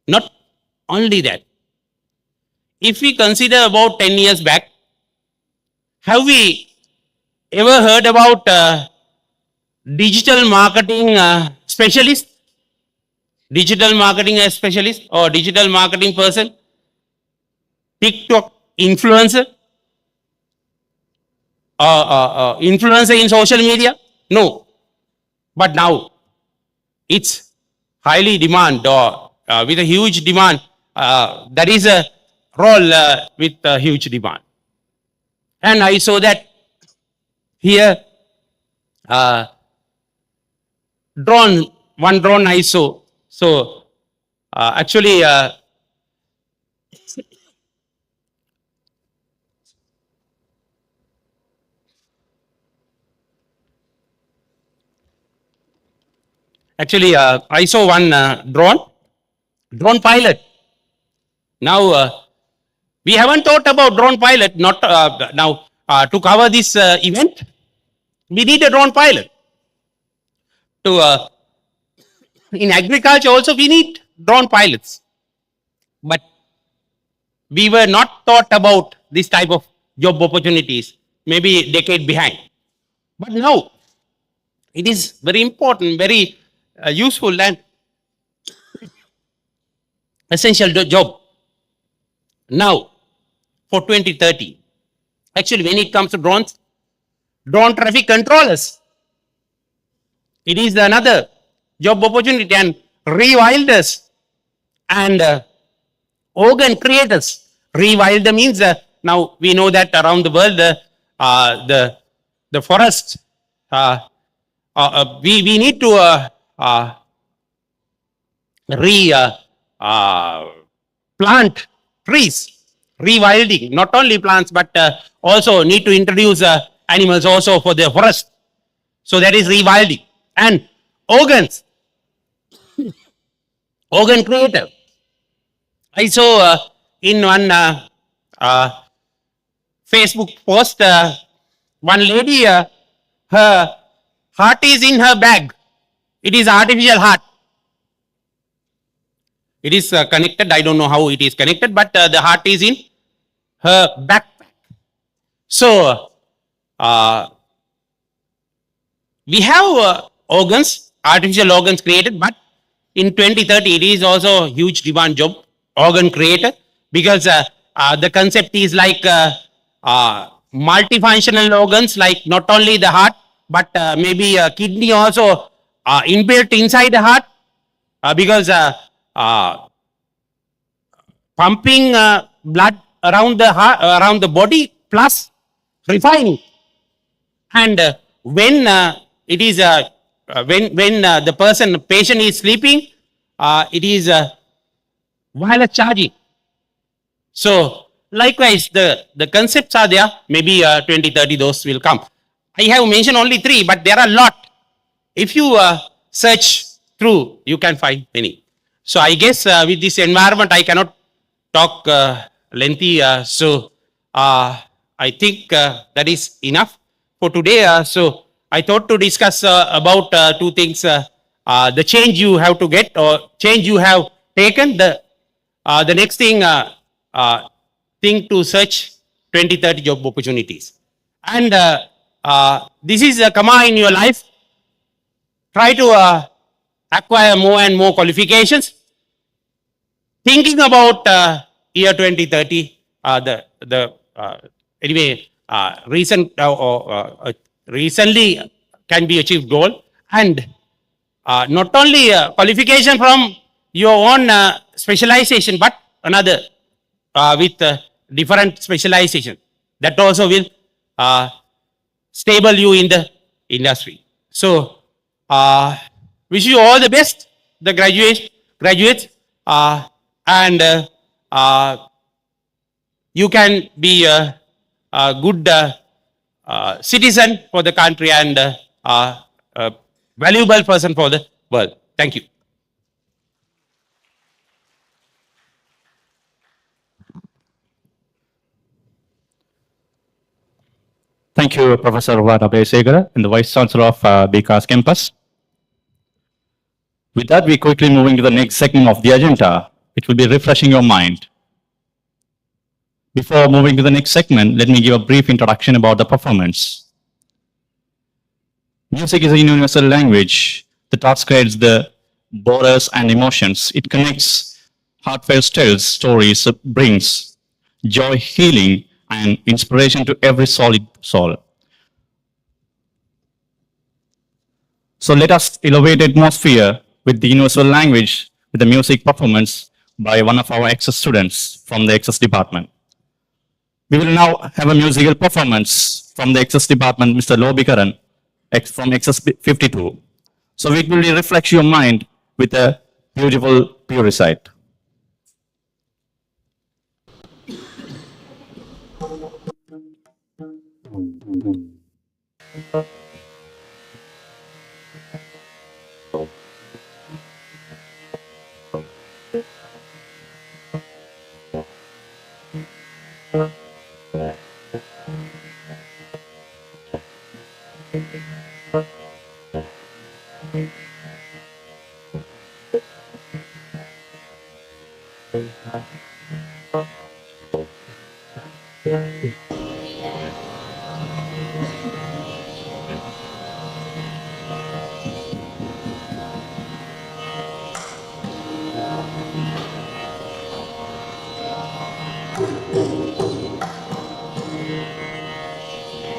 Not only that, if we consider about 10 years back, have we ever heard about digital marketing specialist? Digital marketing specialist or digital marketing person? TikTok influencer? Influencer in social media? No. But now it's highly demand or with a huge demand. That is a role with a huge demand. And I saw that here, one drone I saw. So actually, I saw one drone pilot. Now, we haven't thought about drone pilot, not now to cover this event. We need a drone pilot. To in agriculture also we need drone pilots. But we were not thought about this type of job opportunities, maybe a decade behind. But now it is very important, very useful and essential job. Now, for 2030, actually when it comes to drones, drone traffic controllers, it is another job opportunity, and rewilders and organ creators. Rewilder means now we know that around the world the forest we need to plant trees. Rewilding, not only plants but also need to introduce animals also for the forest. So that is rewilding. And organs, organ creator. I saw in one Facebook post, one lady, her heart is in her bag. It is artificial heart. It is connected. I don't know how it is connected, but the heart is in her backpack. So we have organs, artificial organs created, but in 2030 it is also a huge demand job, organ creator, because the concept is like multifunctional organs, like not only the heart, but maybe a kidney also inbuilt inside the heart, because pumping blood around the heart, around the body, plus refining. And when it is when the patient is sleeping, it is wireless charging. So likewise, the concepts are there. Maybe 2030 those will come. I have mentioned only 3, but there are a lot. If you search through, you can find many. So I guess with this environment, I cannot talk lengthy. So I think that is enough for today. So I thought to discuss about 2 things. The change you have to get, or change you have taken. The next thing, think to search 2030 job opportunities. And this is a comma in your life. Try to acquire more and more qualifications. Thinking about year 2030, anyway, recently can be achieved goal, and not only qualification from your own specialization, but another with different specialization, that also will stable you in the industry. So wish you all the best, the graduates, and you can be a good citizen for the country and a valuable person for the world. Thank you. Thank you, Professor Abhayasegara and the Vice Chancellor of BCAS campus. With that, we quickly moving to the next segment of the agenda, which will be refreshing your mind. Before moving to the next segment, let me give a brief introduction about the performance. Music is a universal language that transcends the borders and emotions. It connects heartfelt tales, stories, brings joy, healing, and inspiration to every solid soul. So let us elevate the atmosphere with the universal language with the music performance by one of our excess students from the excess department. We will now have a musical performance from the excess department, Mr. Lobikaran, from excess 52. So it will reflect your mind with a beautiful pure recite.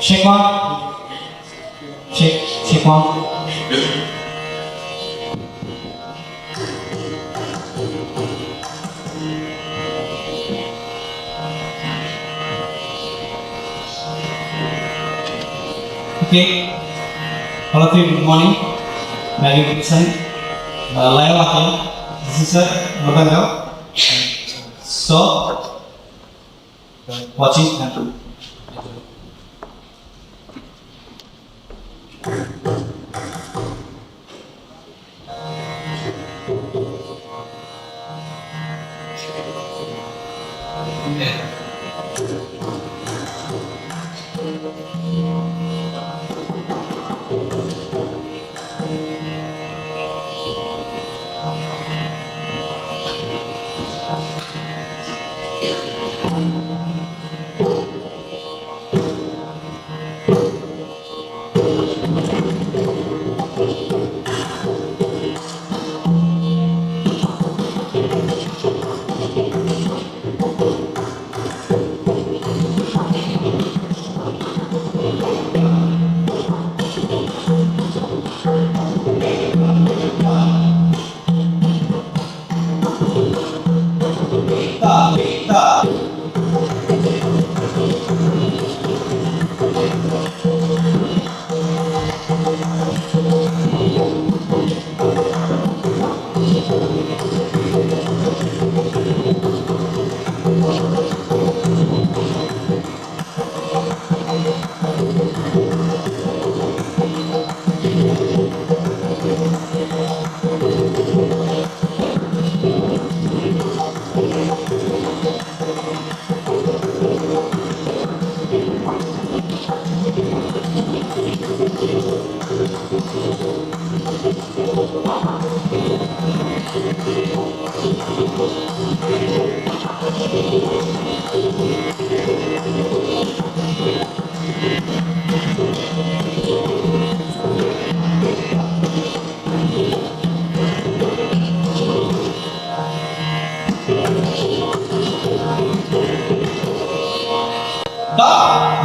Check one. Check one. Okay, all of you, good morning. Very good listen. Live here. This is Sir So, watching.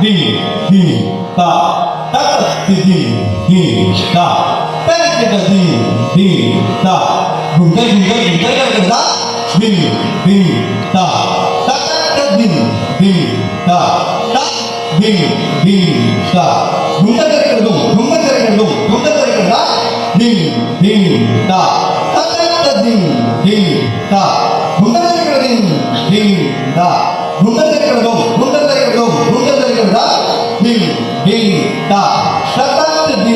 di ta ta di ta ta kita di ta guntai kita di ta ta ta di ta ta di ta guntai kita di ta ta ta di ta guntai kita di ta guntai kita ta ta ta ta ta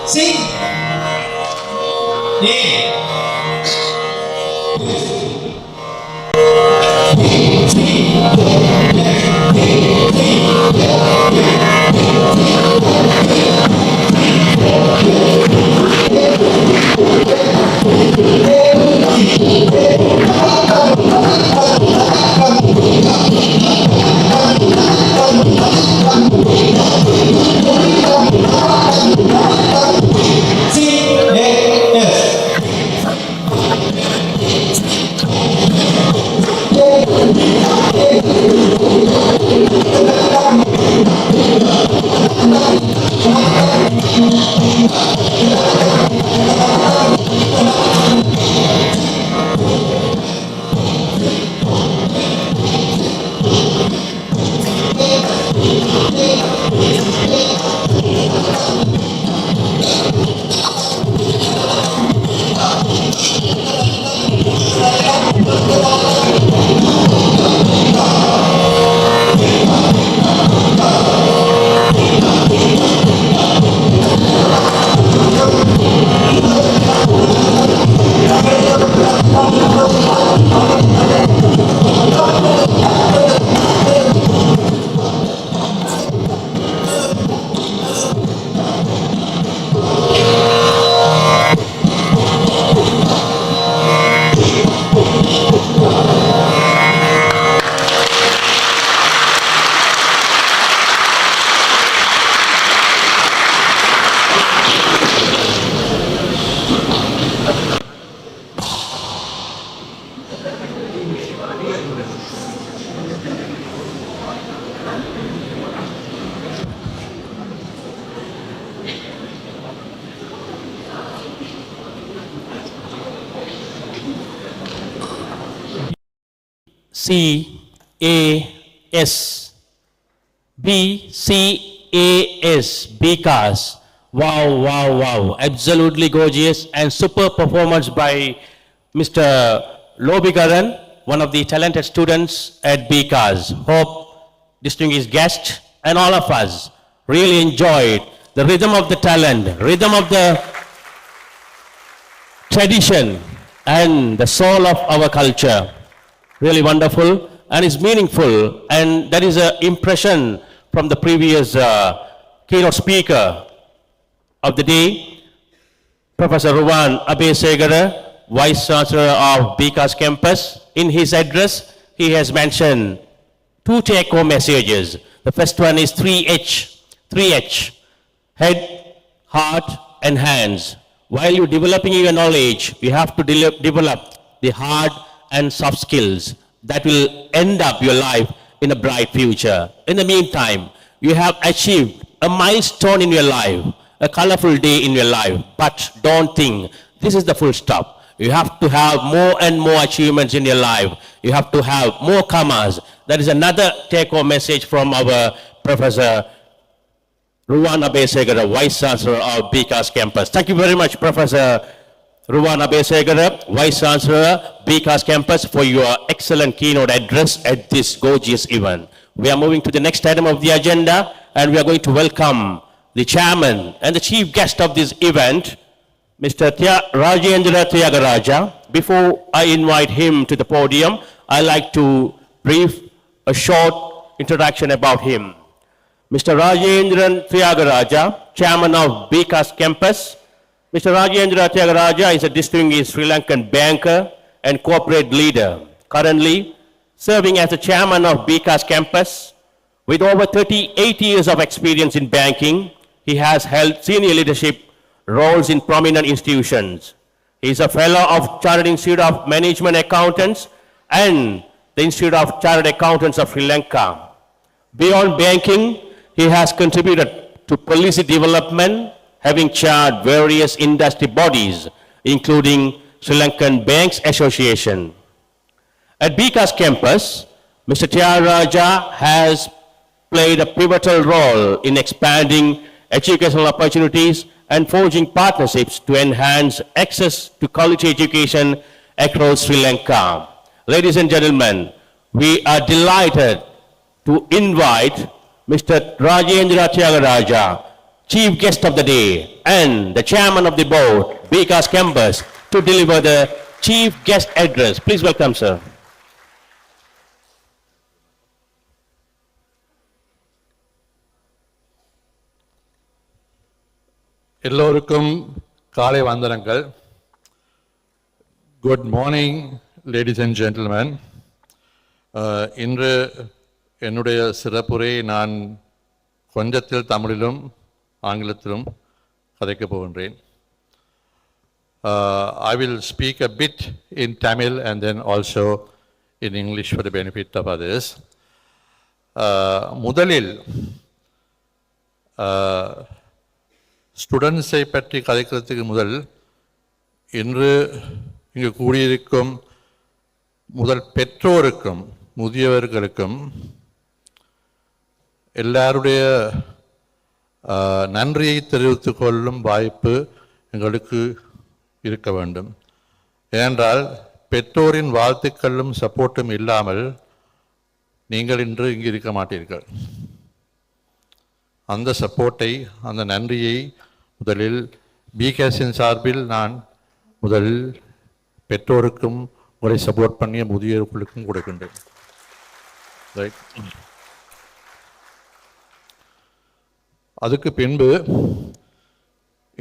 C D BCAS. BCAS, BCAS. Wow, wow, wow. Absolutely gorgeous and super performance by Mr. Lobigaran, one of the talented students at BCAS. Hope distinguished guest and all of us really enjoyed the rhythm of the talent, rhythm of the tradition and the soul of our culture. Really wonderful and it's meaningful, and that is an impression from the previous keynote speaker of the day, Professor Ruwan Abesegara, Vice Chancellor of BCAS campus. In his address, he has mentioned two take-home messages. The first one is 3H, 3H, head, heart, and hands. While you're developing your knowledge, you have to develop the hard and soft skills that will end up your life in a bright future. In the meantime, you have achieved a milestone in your life, a colorful day in your life, but don't think this is the full stop. You have to have more and more achievements in your life. You have to have more commas. That is another take-home message from our Professor Ruwan Abesegara, Vice Chancellor of BCAS campus. Thank you very much, Professor Ruwan Abesegara, Vice Chancellor, BCAS campus, for your excellent keynote address at this gorgeous event. We are moving to the next item of the agenda, and we are going to welcome the chairman and the chief guest of this event, Mr. Rajendra Tyagaraja. Before I invite him to the podium, I'd like to brief a short introduction about him. Mr. Rajendra Tyagaraja, chairman of BCAS campus. Mr. Rajendra Tyagaraja is a distinguished Sri Lankan banker and corporate leader, currently serving as the chairman of BCAS campus. With over 38 years of experience in banking, he has held senior leadership roles in prominent institutions. He is a fellow of Chartered Institute of Management Accountants and the Institute of Chartered Accountants of Sri Lanka. Beyond banking, he has contributed to policy development, having chaired various industry bodies, including Sri Lankan Banks Association. At BCAS campus, Mr. Tyagaraja has played a pivotal role in expanding educational opportunities and forging partnerships to enhance access to quality education across Sri Lanka. Ladies and gentlemen, we are delighted to invite Mr. Rajendra Tyagaraja, chief guest of the day and the chairman of the board, BCAS campus, to deliver the chief guest address. Please welcome, sir. எல்லோருக்கும் காலை வந்தனங்கள். Good morning, ladies and gentlemen. இன்று என்னுடைய சிறப்புரை நான் கொஞ்சத்தில் தமிழிலும் ஆங்கிலத்திலும் கதைக்கப் போகின்றேன். I will speak a bit in Tamil and then also in English for the benefit of others. முதலில் ஸ்டூடெண்ட்ஸை பற்றி கதைக்கிறதுக்கு முதல் இன்று இங்கு கூடியிருக்கும் முதல் பெற்றோருக்கும் முதியவர்களுக்கும் எல்லாருடைய நன்றியை தெரிவித்துக் கொள்ளும் வாய்ப்பு எங்களுக்கு இருக்க வேண்டும். ஏனென்றால் பெற்றோரின் வாழ்த்துக்களும் சப்போர்ட்டும் இல்லாமல் நீங்கள் இன்று இங்கு இருக்க மாட்டீர்கள். அந்த சப்போர்ட்டை, அந்த நன்றியை முதலில் பிகேஎஸின் சார்பில் நான் முதலில் பெற்றோருக்கும் உங்களை சப்போர்ட் பண்ணிய முதியோர்களுக்கும் கொடுக்கின்றேன். ரைட். அதுக்கு பின்பு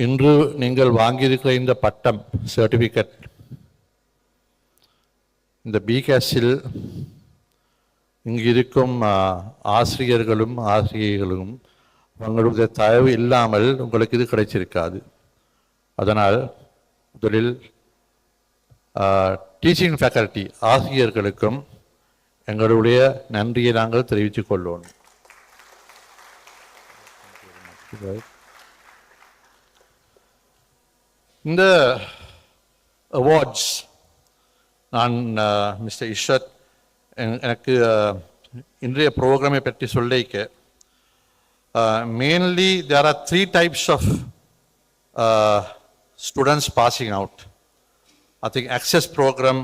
இன்று நீங்கள் வாங்கியிருக்கிற இந்த பட்டம், சர்டிஃபிகேட், இந்த பிகேஎஸில் இங்கு இருக்கும் ஆசிரியர்களும் ஆசிரியர்களும் உங்களுடைய தயவு இல்லாமல் உங்களுக்கு இது கிடைச்சிருக்காது. அதனால் முதலில் டீச்சிங் ஃபேக்கல்ட்டி ஆசிரியர்களுக்கும் எங்களுடைய நன்றியை நாங்கள் தெரிவித்துக் கொள்வோம். இந்த அவார்ட்ஸ் நான் மிஸ்டர் இஷத் எனக்கு இன்றைய ப்ரோக்ராமை பற்றி சொல்லிக்க mainly there are 3 types of students passing out. I think access program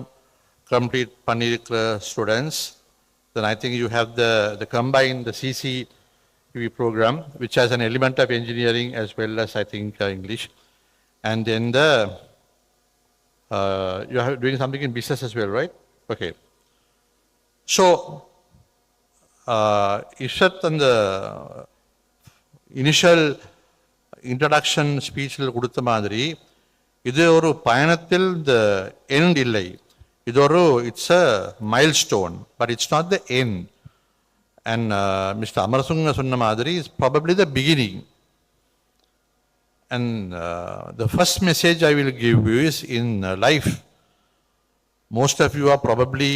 complete பண்ணிருக்கிற students, then I think you have the combined the CCTV program which has an element of engineering as well as I think English, and then the you are doing something in business as well, right? Okay. So Ishat and the initial introduction ஸ்பீச்சில் கொடுத்த மாதிரி இது ஒரு பயணத்தில் இந்த end இல்லை, இது ஒரு it's a milestone, but it's not the end. And mister Amaratunga சொன்ன மாதிரி it's probably the beginning. And the first message I will give you is in life. Most of you are probably,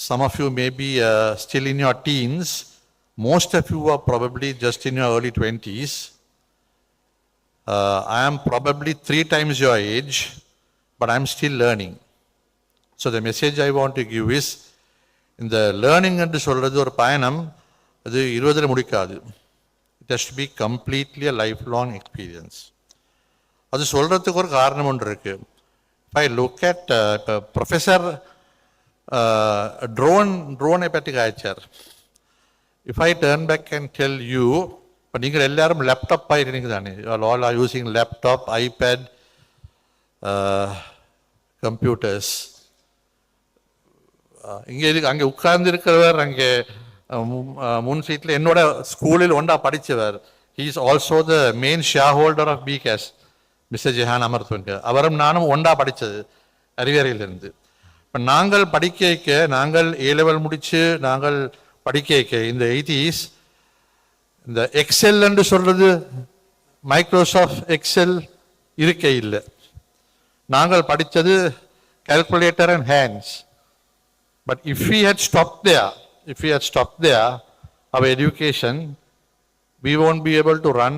some of you may be still in your teens. Most of you are probably just in your early 20s. I am probably 3 times your age, but I am still learning. So the message I want to give is, in the learning என்று சொல்றது ஒரு பயணம், அது 20ல முடிக்காது. It has to be completely a lifelong experience. அது சொல்றதுக்கு ஒரு காரணம் ஒன்று இருக்கு. If I look at Professor drone பற்றி காய்ச்சார். If I turn back and tell you, இப்போ நீங்கள் எல்லாரும் லேப்டாப் ஆகிருக்கீங்க தானே, all are using laptop, iPad, computers. இங்கே அங்கே உட்கார்ந்து இருக்கிறவர் அங்கே முன் சீட்டில் என்னோட ஸ்கூலில் ஒன்றா படித்தவர், he is also the main shareholder of BCAS, mister Jehan Amaratunga. அவரும் நானும் ஒன்றா படித்தது அறிவியலிலிருந்து. இப்போ நாங்கள் படிக்க நாங்கள் A-level முடித்து நாங்கள் படிக்க இந்த 80s இந்த எக்ஸெல் என்று சொல்றது மைக்ரோசாஃப்ட் எக்ஸெல் இருக்க இல்லை. நாங்கள் படித்தது calculator and hands. But if we had stopped there, our education, we won't be able to run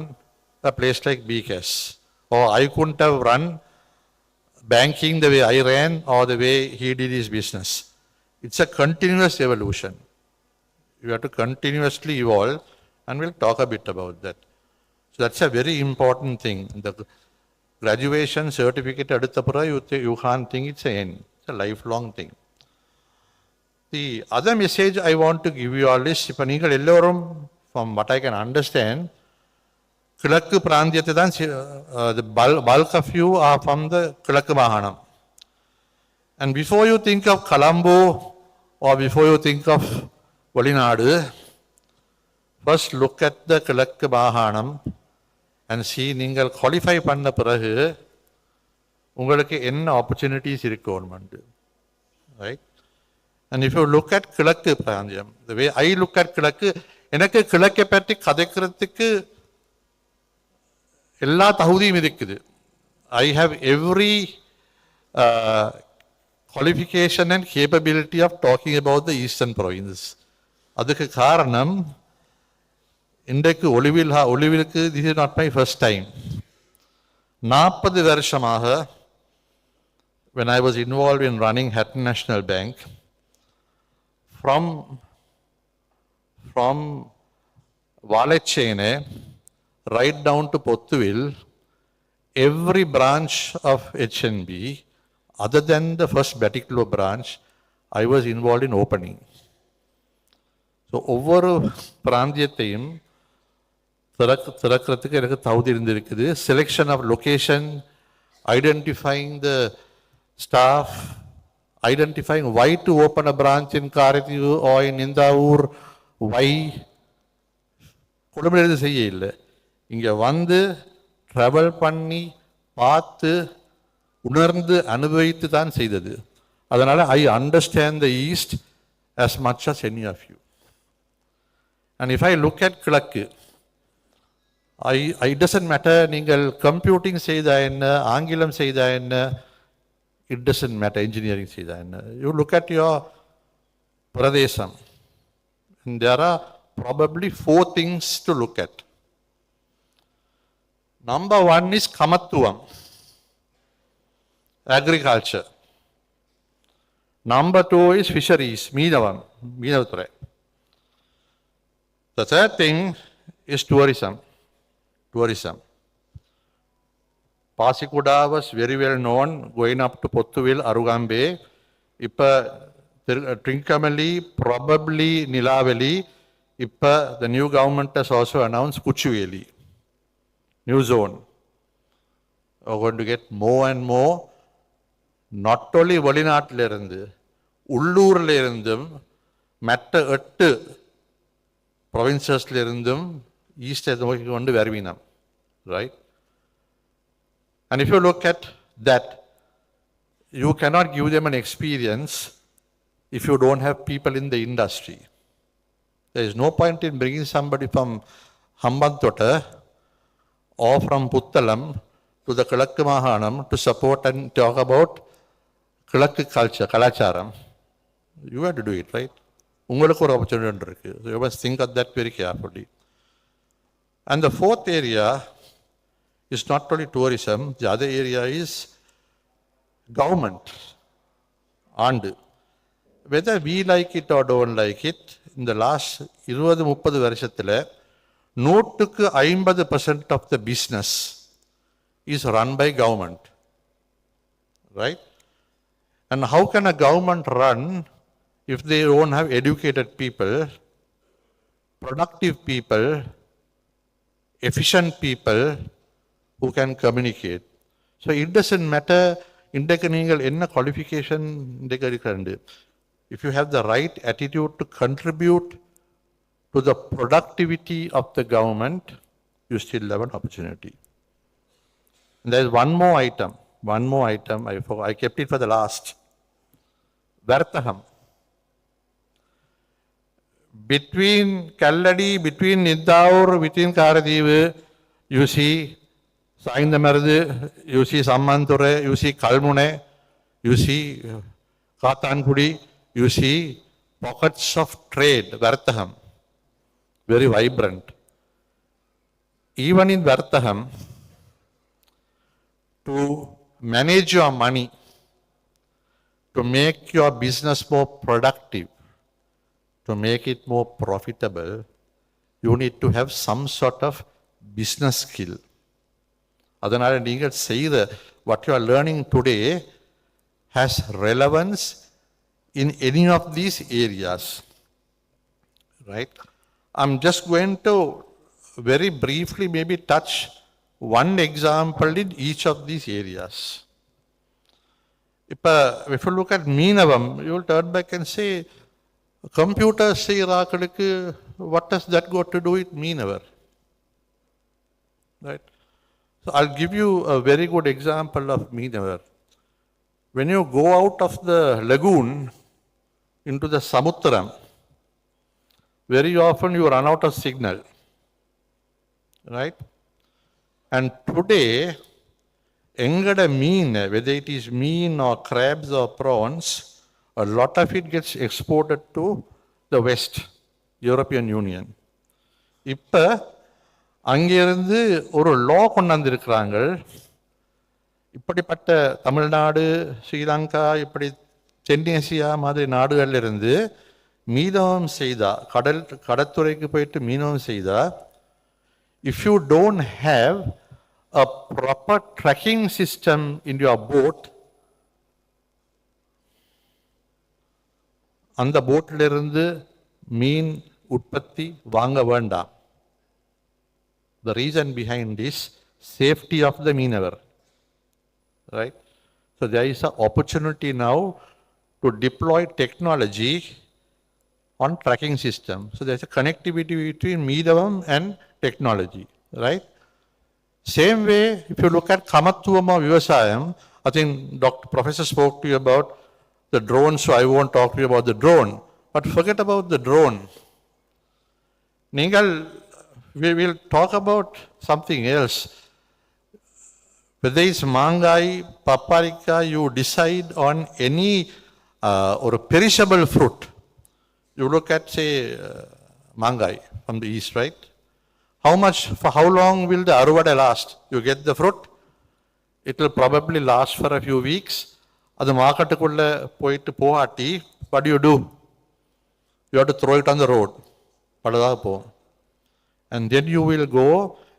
a place like BCAS. Or I couldn't have run banking the way I ran or the way he did his business. It's a continuous evolution. You have to continuously evolve, and we'll talk a bit about that. So that's a very important thing. The graduation certificate adutapura, you can't think it's an end. It's a lifelong thing. The other message I want to give you all is, if நீங்கள் எல்லோரும், from what I can understand, கிழக்கு பிராந்தியத்தை தான், the bulk of you are from the கிழக்கு மாகாணம். And before you think of Colombo or before you think of வெளிநாடு, first look at the கிழக்கு மாகாணம் and see நீங்கள் குவாலிஃபை பண்ண பிறகு உங்களுக்கு என்ன ஆப்பர்ச்சுனிட்டிஸ் இருக்கு government, right? And if you look at கிழக்கு பிராந்தியம், the way I look at கிழக்கு, எனக்கு கிழக்கை பற்றி கதைக்கிறதுக்கு எல்லா தகுதியும் இருக்குது. I have every qualification and capability of talking about the eastern provinces. அதுக்கு காரணம் இன்றைக்கு ஒளிவிலுக்கு this is not my first time. 40 வருஷமாக when I was involved in running Hatton National Bank, from Valachene right down to Pottuville, every branch of HNB, other than the first Batiklo branch, I was involved in opening. So ஒவ்வொரு பிராந்தியத்தையும் திறக்கிறதுக்கு எனக்கு தகுதி இருந்திருக்குது. Selection of location, identifying the staff, identifying why to open a branch in Karathivu or in Nindaur, why குடும்பம் செய்ய இல்லை. இங்கே வந்து ட்ராவல் பண்ணி பார்த்து உணர்ந்து அனுபவித்து தான் செய்தது. அதனால் I understand the East as much as any of you. And if I look at கிழக்கு, it doesn't matter நீங்கள் கம்ப்யூட்டிங் செய்தா என்ன, ஆங்கிலம் செய்தா என்ன, it doesn't matter engineering செய்தா என்ன. You look at your Pradesh, and there are probably 4 things to look at. Number 1 is Kamattuvam, agriculture. Number 2 is fisheries, Meenavathura. The third thing is tourism. Pasikuda was very well known, going up to Pottuvil, Arugambe. Ippa Trincomalee, probably Nilaveli. Ippa the new government has also announced Kuchuveli, new zone. We're going to get more and more, not only Valinatlerundu, Ullurlerundum, Matta 8 provinces-lerundum, east as kondu Vervinam, right? And if you look at that, you cannot give them an experience if you don't have people in the industry. There is no point in bringing somebody from Hambantota or from Puttalam to the Kilakku Mahanam to support and talk about Kilakku culture, Kalacharam. You have to do it, right? உங்களுக்கு ஒரு opportunity இருக்கு. So you must think of that very carefully. And the fourth area is not only tourism, the other area is government. And whether we like it or don't like it, in the last 20-30 வருஷத்துல 150% of the business is run by government, right? And how can a government run if they don't have educated people, productive people, efficient people who can communicate? So it doesn't matter என்ன qualification if you have the right attitude to contribute to the productivity of the government, you still have an opportunity. And there is one more item, I kept it for the last. Varthagam. Between Kalladi, between Niddaur, between Karadivu, you see Saindamardu, you see Sammanture, you see Kalmune, you see Katankudi, you see pockets of trade, Varthagam, very vibrant. Even in Varthagam, to manage your money, to make your business more productive, to make it more profitable, you need to have some sort of business skill. அதனால நீங்கள் செய்த what you are learning today has relevance in any of these areas, right? I'm just going to very briefly maybe touch one example in each of these areas. If you look at Meenavam, you will turn back and say, computers say what does that got to do with Meenavar? Right? So I'll give you a very good example of Meenavar. When you go out of the lagoon into the Samutram, very often you run out of signal. Right? And today, engada mean, whether it is mean or crabs or prawns, a lot of it gets exported to the West, European Union. இப்ப அங்கிருந்து ஒரு லா கொண்டு வந்திருக்கிறாங்க. இப்படிப்பட்ட தமிழ்நாடு, ஸ்ரீலங்கா, இப்படி தென்னேசியா மாதிரி நாடுகள்ல இருந்து மீனவம் செய்தா, கடற்துறைக்கு போயிட்டு மீனவம் செய்தா, if you don't have a proper tracking system in your boat, அந்த போட்ல இருந்து மீன் உற்பத்தி வாங்க வேண்டாம். The reason behind this, safety of the meaner, right? So there is an opportunity now to deploy technology on tracking system. So there's a connectivity between Meedavam and technology, right? Same way, if you look at Kamattuvama Vivasayam, I think Professor spoke to you about the drone, so I won't talk to you about the drone. But forget about the drone. We will talk about something else. Whether it's mangai, paprika, you decide on any or perishable fruit. You look at, say, mangai from the east, right? For how long will the aruvada last? You get the fruit, it will probably last for a few weeks. அது மார்க்கெட்டுக்குள்ளே போயிட்டு போகாட்டி what do? You have to throw it on the road. பழுதாக போகும். And then you will go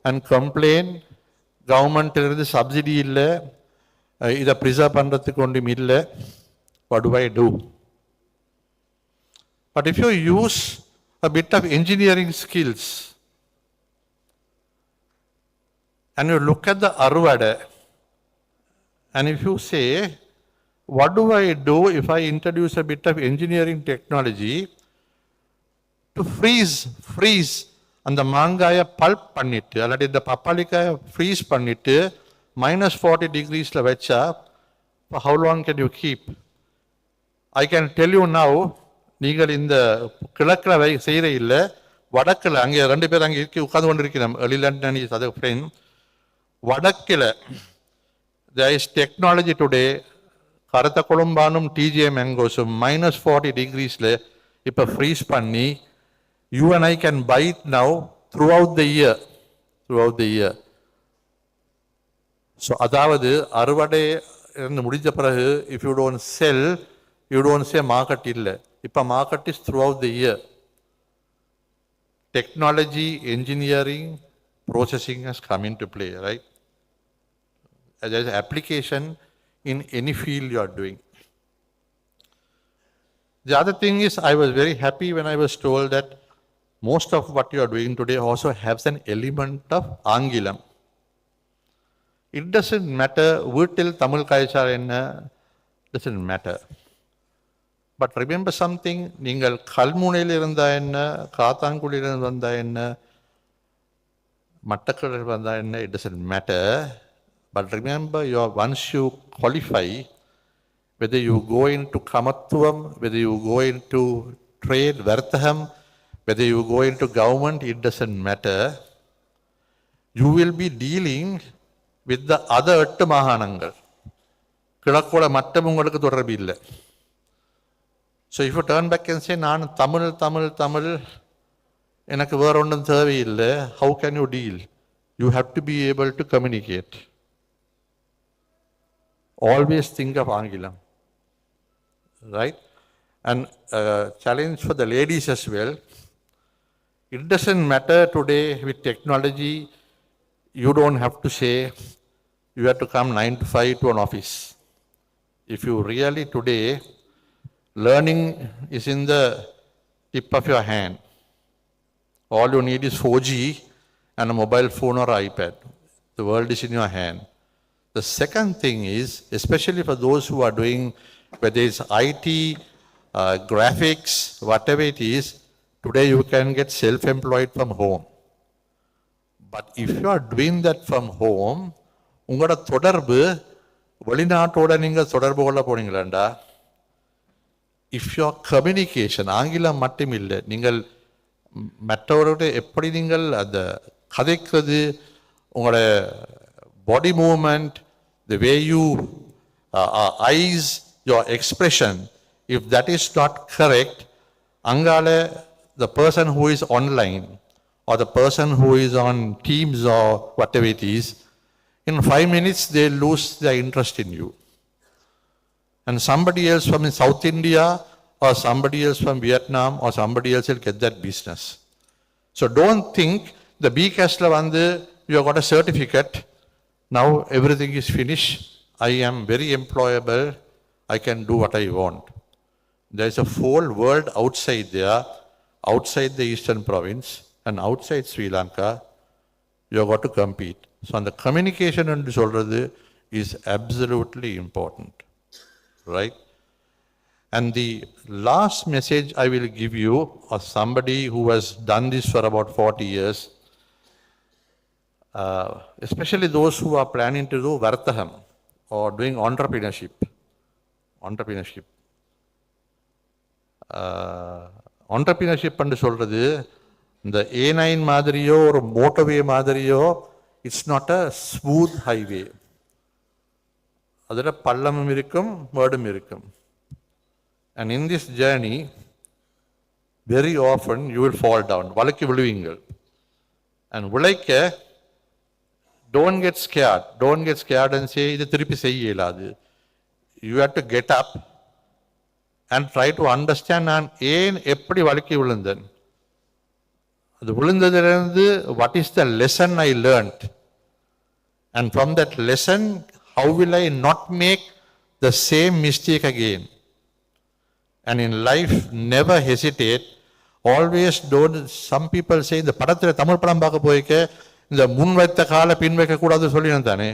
and complain, கவர்மெண்ட்டிலிருந்து subsidy இல்லை, இதை preserve பண்ணுறதுக்கு ஒன்றும் இல்லை. What do I do? But if you use a bit of engineering skills and you look at the Aruvada, and if you say, what do I do if I introduce a bit of engineering technology to freeze அந்த மாங்காயை bulb பண்ணிட்டு அல்லாட்டி இந்த பப்பாளிக்காயை freeze பண்ணிட்டு -40 degreesல வச்சா how long can you keep? I can tell you now, நீங்கள் இந்த கிழக்கில் செய்கிற இல்லை, வடக்கில் அங்கே 2 பேர் அங்கே உட்கார்ந்து கொண்டு இருக்கிறோம், early London is other friend. வடக்கில் there is technology today, கருத்த குழம்பானும் TJ மேங்கோஸும் -40 degreesல இப்போ ஃப்ரீஸ் பண்ணி you and I can buy it now throughout the year. So அதாவது அறுவடை முடிஞ்ச பிறகு if you don't sell, you don't say market இல்லை, இப்போ market is throughout the year. Technology, engineering, processing has come into play, right? There is application in any field you are doing. The other thing is, I was very happy when I was told that most of what you are doing today also has an element of Angilam. It doesn't matter, Virtil Tamil Kaichar enna, doesn't matter. But remember something, நீங்கள் கல்முனையில் இருந்தா என்ன, காத்தாங்குடியில் வந்தா என்ன, மட்டக்களத்தில் வந்தா என்ன, it doesn't matter. But remember, once you qualify, whether you go into Kamattuvam, whether you go into trade, Varthaham, whether you go into government, it doesn't matter. You will be dealing with the other 8 மாகாணங்கள். கிழக்கோட மட்டம் உங்களுக்கு தொடர்பு இல்லை. So if you turn back and say, நான் தமிழ், எனக்கு வேற ஒன்றும் தேவையில்லை, how can you deal? You have to be able to communicate. Always think of Angilam, right? And challenge for the ladies as well. It doesn't matter today with technology, you don't have to say you have to come 9 to 5 to an office. If you really today, learning is in the tip of your hand. All you need is 4G and a mobile phone or iPad. The world is in your hand. The second thing is, especially for those who are doing, whether it's IT, graphics, whatever it is, today you can get self-employed from home. But if you are doing that from home, உங்களோட தொடர்பு வெளிநாட்டோட நீங்கள் தொடர்பு கொள்ள போனீங்களாண்டா, if your communication, ஆங்கிலம் மட்டும் இல்லை, நீங்கள் மற்றவர்களோட எப்படி நீங்கள் அந்த கதைக்கிறது, உங்களோட body movement, the way you eyes, your expression, if that is not correct, angale the person who is online or the person who is on Teams or whatever it is, in 5 minutes they lose their interest in you. And somebody else from South India or somebody else from Vietnam or somebody else will get that business. So don't think the BCAS la vandu you have got a certificate, now everything is finished, I am very employable, I can do what I want. There is a whole world outside there, outside the eastern province and outside Sri Lanka, you have got to compete. So on the communication and solradhu is absolutely important, right? And the last message I will give you, as somebody who has done this for about 40 years, especially those who are planning to do Varthaham or doing entrepreneurship. Entrepreneurship என்று சொல்றது இந்த A9 மாதிரியோ ஒரு மோட்டோவே மாதிரியோ, it's not a smooth highway. அதில் பள்ளமும் இருக்கும், மேடும் இருக்கும். And in this journey, very often you will fall down. வளைக்கி விழுவீங்கள். And விளைக்க, don't get scared and say, இது திருப்பி செய்ய இயலாது. you have to get up and try to understand நான் ஏன் எப்படி வழுக்கி விழுந்தேன், அது விழுந்ததிலிருந்து what is the lesson I learned, and from that lesson how will I not make the same mistake again. And in life never hesitate, always don't. Some people say இந்த படத்தில் தமிழ் படம் பார்க்க போய்க்க இந்த முன் வைத்த காலை பின் வைக்க கூடாது சொல்லி தானே.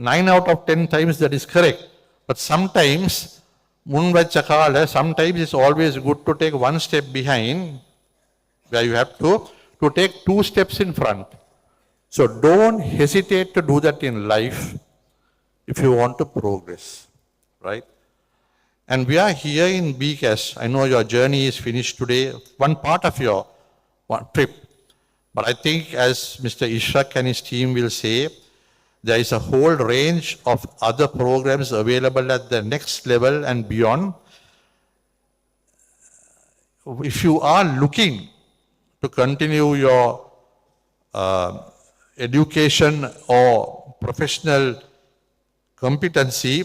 9 out of 10 times that is correct, but sometimes mun vacha kaala, sometimes it's always good to take one step behind where you have to take 2 steps in front. So don't hesitate to do that in life if you want to progress, right? And we are here in BCAS. I know your journey is finished today, one part of your trip, but I think as Mr. Ishrak and his team will say, there is a whole range of other programs available at the next level and beyond. If you are looking to continue your education or professional competency,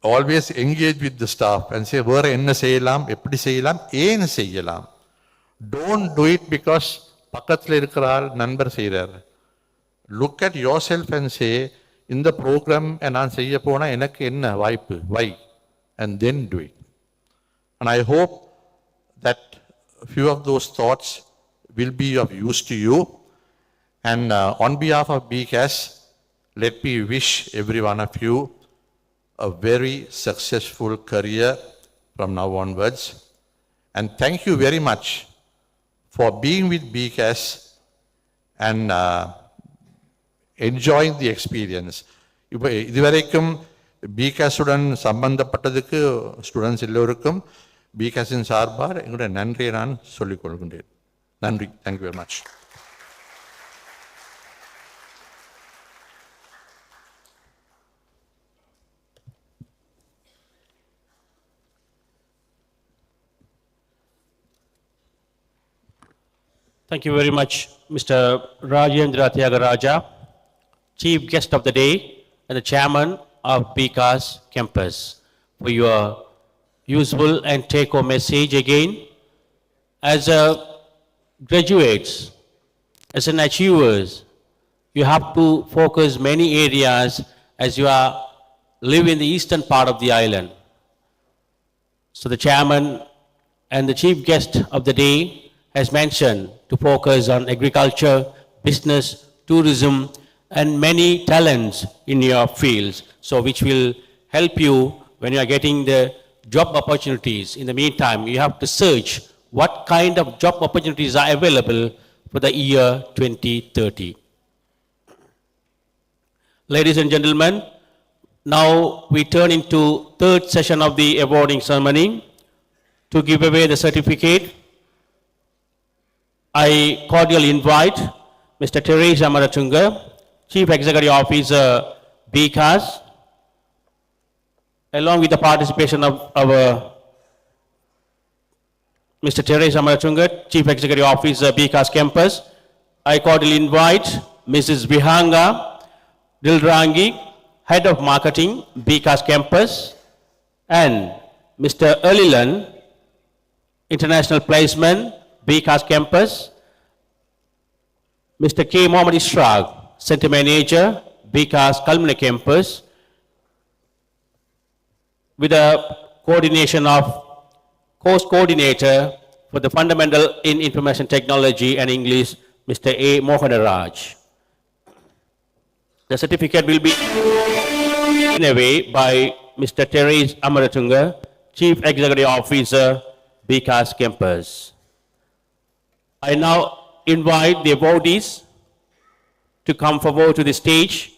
always engage with the staff and say, where enna seiyalam, eppadi seiyalam, yen seiyalam. Don't do it because பக்கத்தில் இருக்கிறார் நண்பர் செய்கிறார். Look at yourself and say, in the program நான் செய்ய போனா எனக்கு என்ன வாய்ப்பு, why, and then do it. And I hope that few of those thoughts will be of use to you. And on behalf of BCAS, let me wish every one of you a very successful career from now onwards. And thank you very much for being with BCAS and enjoying the experience. இப்போ இதுவரைக்கும் பிகாஸுடன் சம்பந்தப்பட்டதுக்கு students எல்லோருக்கும் பிகாஸின் சார்பாக எங்களுடைய நன்றியை நான் சொல்லிக் கொள்கின்றேன். நன்றி. Thank you very much. Thank you very much, Mr. Rajendra Tyagaraja, Chief Guest of the Day and the Chairman of BCAS Campus, for your useful and take-home message again. As graduates, as an achievers, you have to focus many areas as you live in the eastern part of the island. So the Chairman and the Chief Guest of the Day has mentioned to focus on agriculture, business, tourism, and many talents in your fields, so which will help you when you are getting the job opportunities. In the meantime, you have to search what kind of job opportunities are available for the year 2030. Ladies and gentlemen, now we turn into third session of the awarding ceremony. To give away the certificate, I cordially invite Mr. Teresa Maratunga, Chief Executive Officer, BCAS, along with the participation of our Mr. Teresa Maratunga, Chief Executive Officer, BCAS Campus. I cordially invite Mrs. Vihanga Dilrangi, Head of Marketing, BCAS Campus, and Mr. Erlilan, International Placement, BCAS Campus, Mr. K. Mohammad Ishraq, Center Manager, BCAS Kalmana Campus, with the coordination of Course Coordinator for the Fundamental in Information Technology and English, Mr. A. Mohanaraj. The certificate will be given away by Mr. Therese Amaratunga, Chief Executive Officer, BCAS Campus. I now invite the awardees to come forward to the stage.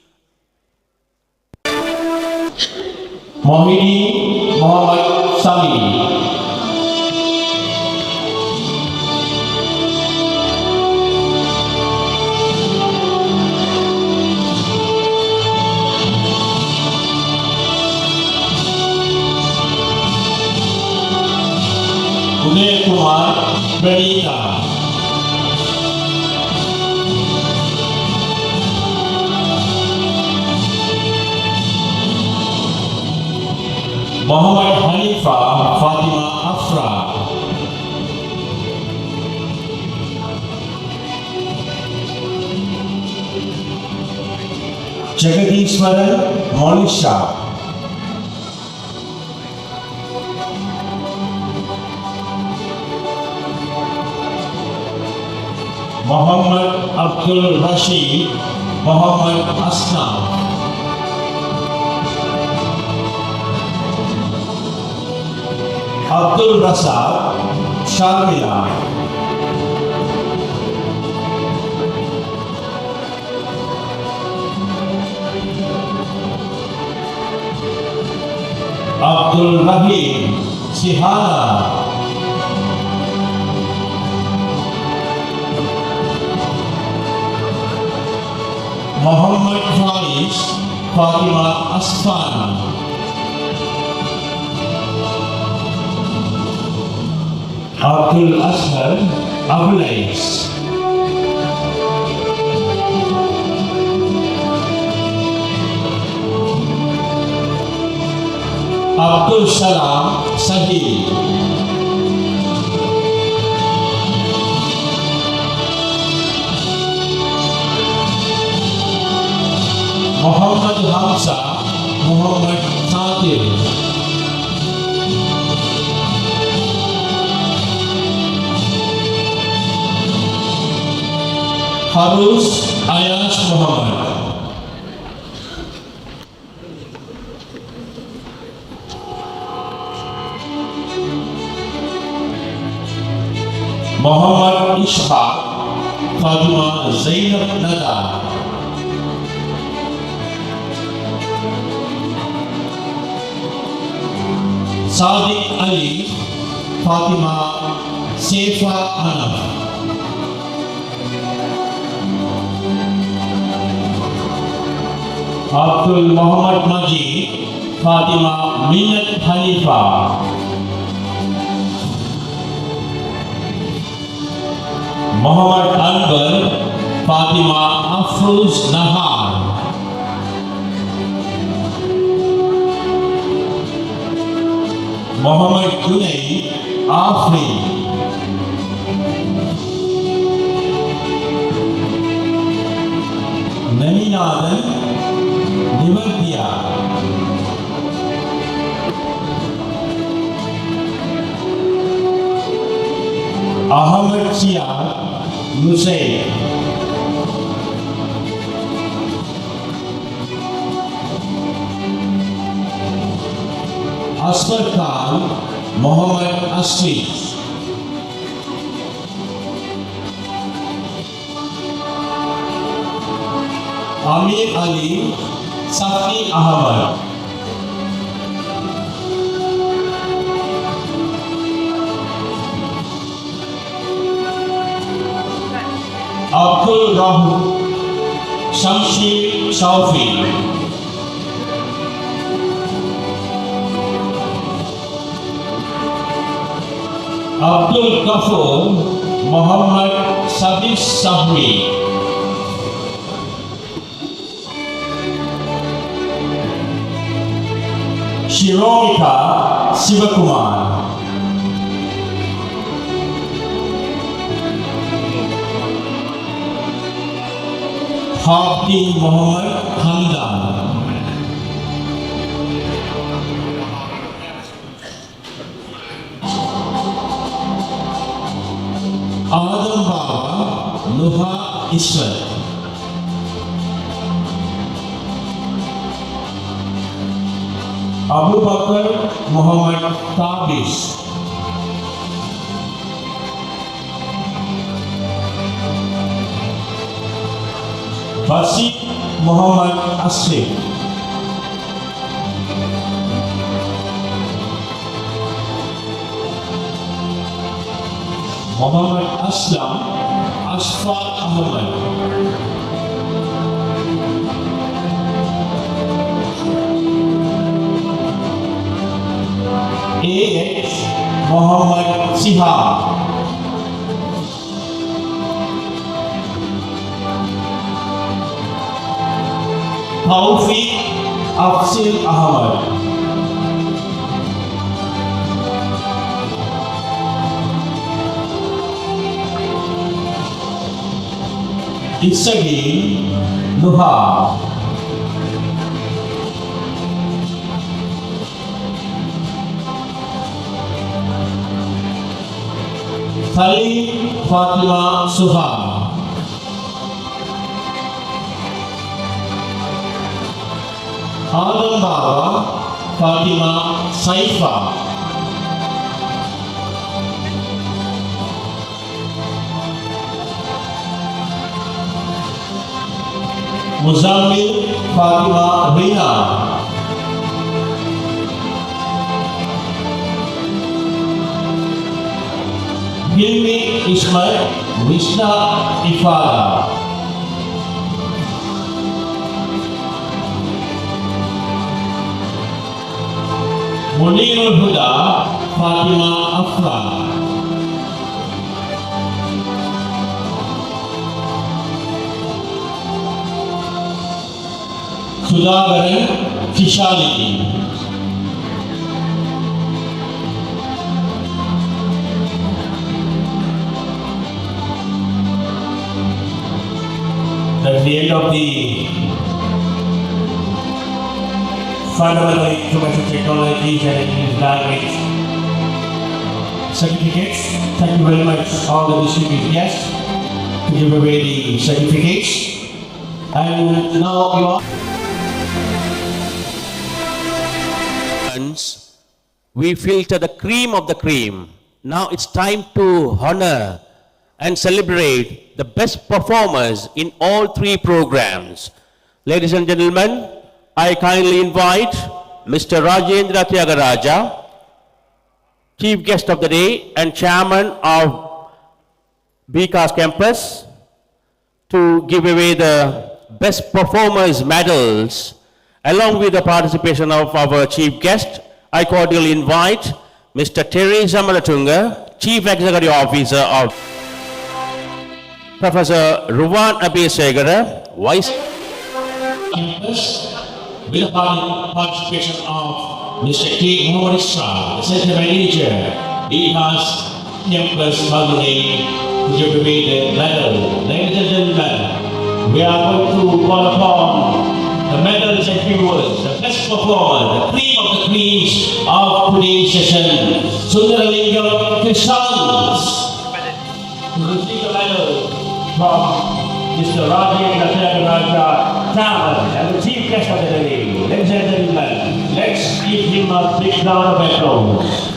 Mohini Muhammad Sami. Uday Kumar Pranita. Muhammad Hanifa Fatima Afra. Jagadishwaran Monisha. Muhammad Abdul Rashid Muhammad Aslam. Abdul Rasaq Sharmila. Abdul Rahim Sihana. Muhammad Faiz Fatima Asfan. Abdul Ashar Abulais. Abdul Salam Sahil. Muhammad Hamza Muhammad Tatir. Harus Ayas Muhammad. Muhammad Ishaq Fatima Zainab Nada. Sadiq Ali Fatima Sefa Anam. Abdul Muhammad Majid Fatima Minat Hanifa. Muhammad Anwar Fatima Afruz Nahar. Muhammad Junaid Afri. Naminathan Nivartia. Ahmed Shia Musaid. Asfar Khan Muhammad Asfi. Amir Ali Safi Ahmad. Abdul Rahul Shamshi Shaufi. Abdul Ghaffur Muhammad Sabis Sahwi. Shiromika Sivakumar. Habdi Muhammad Hamdan. Adam Baba Nuha Ishwar. Abu Bakr Muhammad Tabish. Basit Muhammad Asif. Muhammad Aslam Asfar Ahmad. A.H. Muhammad Sihab. Taufiq Afsil Ahmad. Isagi Nuha. Khalil Fatima Suha. Adam Baba Fatima Saifa. Muzammil Fatima Rina. Hilmi Ismail Vishna Ifada. Munirul Huda Fatima Afra. Sudhakaran Kishali. At the end of the fundamental information technologies and English language certificates, thank you very much all the distinguished guests to give away the certificates. And now you are. We filter the cream of the cream. Now it's time to honor and celebrate the best performers in all three programs. Ladies and gentlemen, I kindly invite Mr. Rajendra Tyagaraja, Chief Guest of the Day and Chairman of BCAS Campus, to give away the Best Performers medals. Along with the participation of our Chief Guest, I cordially invite Mr. Terry Zamaratunga, Chief Executive Officer of Professor Ruvan Abhisegara, Vice Campus, with the participation of Mr. K. Mohammed Isra, the Center Manager, BCAS Campus Malay, to give away the medal. Ladies and gentlemen, we are going to call upon the medals and viewers, the best performer, the cream of the creams of today's session, Sundaralingam Krishans, to receive the medal from Mr. Rajendra Tyagaraja, Chairman and the Chief Guest of the Day. Ladies and gentlemen, let's give him a big round of applause.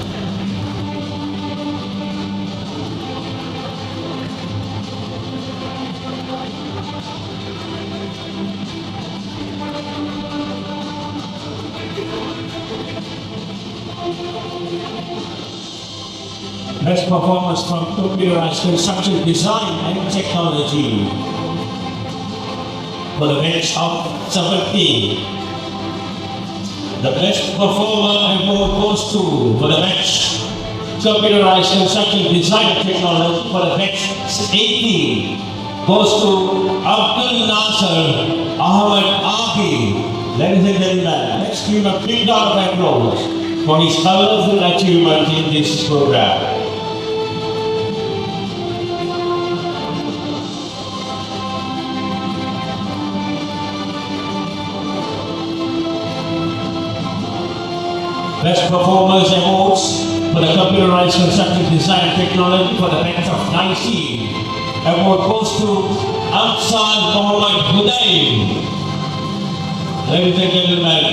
Best performance from computerized construction design and technology for the batch of 17. The best performer award goes to, for the batch computerized construction design and technology for the batch 18, goes to Abdul Nasser Ahmed Abi. Ladies and gentlemen, let's give him a big round of applause for his colorful achievement in this program. Best Performers Awards for the Computerized Construction Design and Technology for the batch of 19. Award goes to Amsal Mohammed Hudayn. Ladies and gentlemen,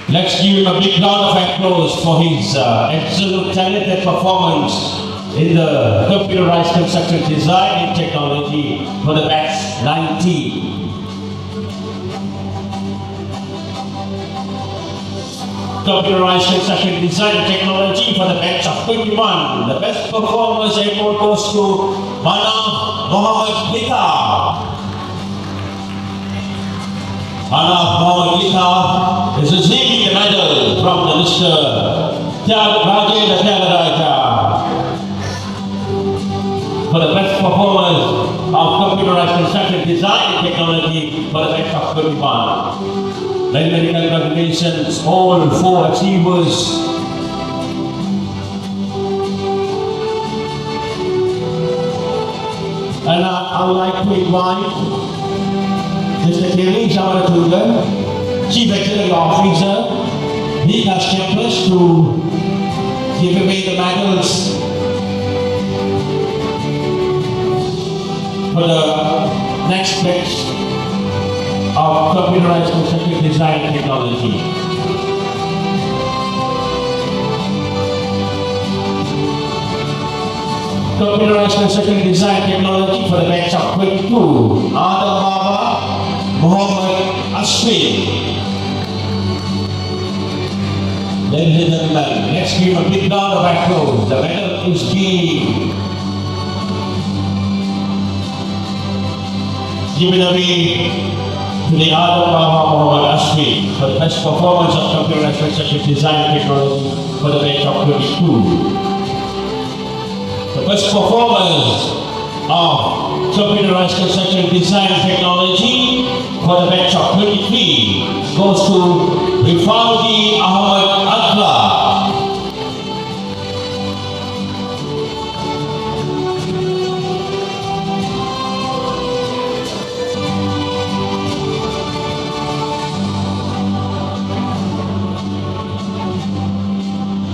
let's give him a big round of applause for his excellent talented performance in the Computerized Construction Design and Technology for the batch 19. Computerized Construction Design and Technology for the batch of 21. The best performers award goes to Manaf Mohammed Lita. Manaf Mohammed Lita is receiving the medal from the Mr. Rajendra Tyagaraja for the best performers of Computerized Construction Design and Technology for the batch of 21. Many, many congratulations, all four achievers. And I would like to invite Mr. Kelly Shamaratunga, Chief Executive Officer, BCAS Campus, to give away the medals for the next batch of computerized construction design technology. Computerized construction design technology for the batch of 22. Adam Baba, Muhammad Ashwin. Ladies and gentlemen, let's give a big round of applause. The medal is being given away to the Adam Baba Muhammad Ashwin for the best performance of computerized construction design technology for the batch of 22. The best performance of computerized construction design technology for the batch of 23 goes to Rifaldi Ahmad Akla.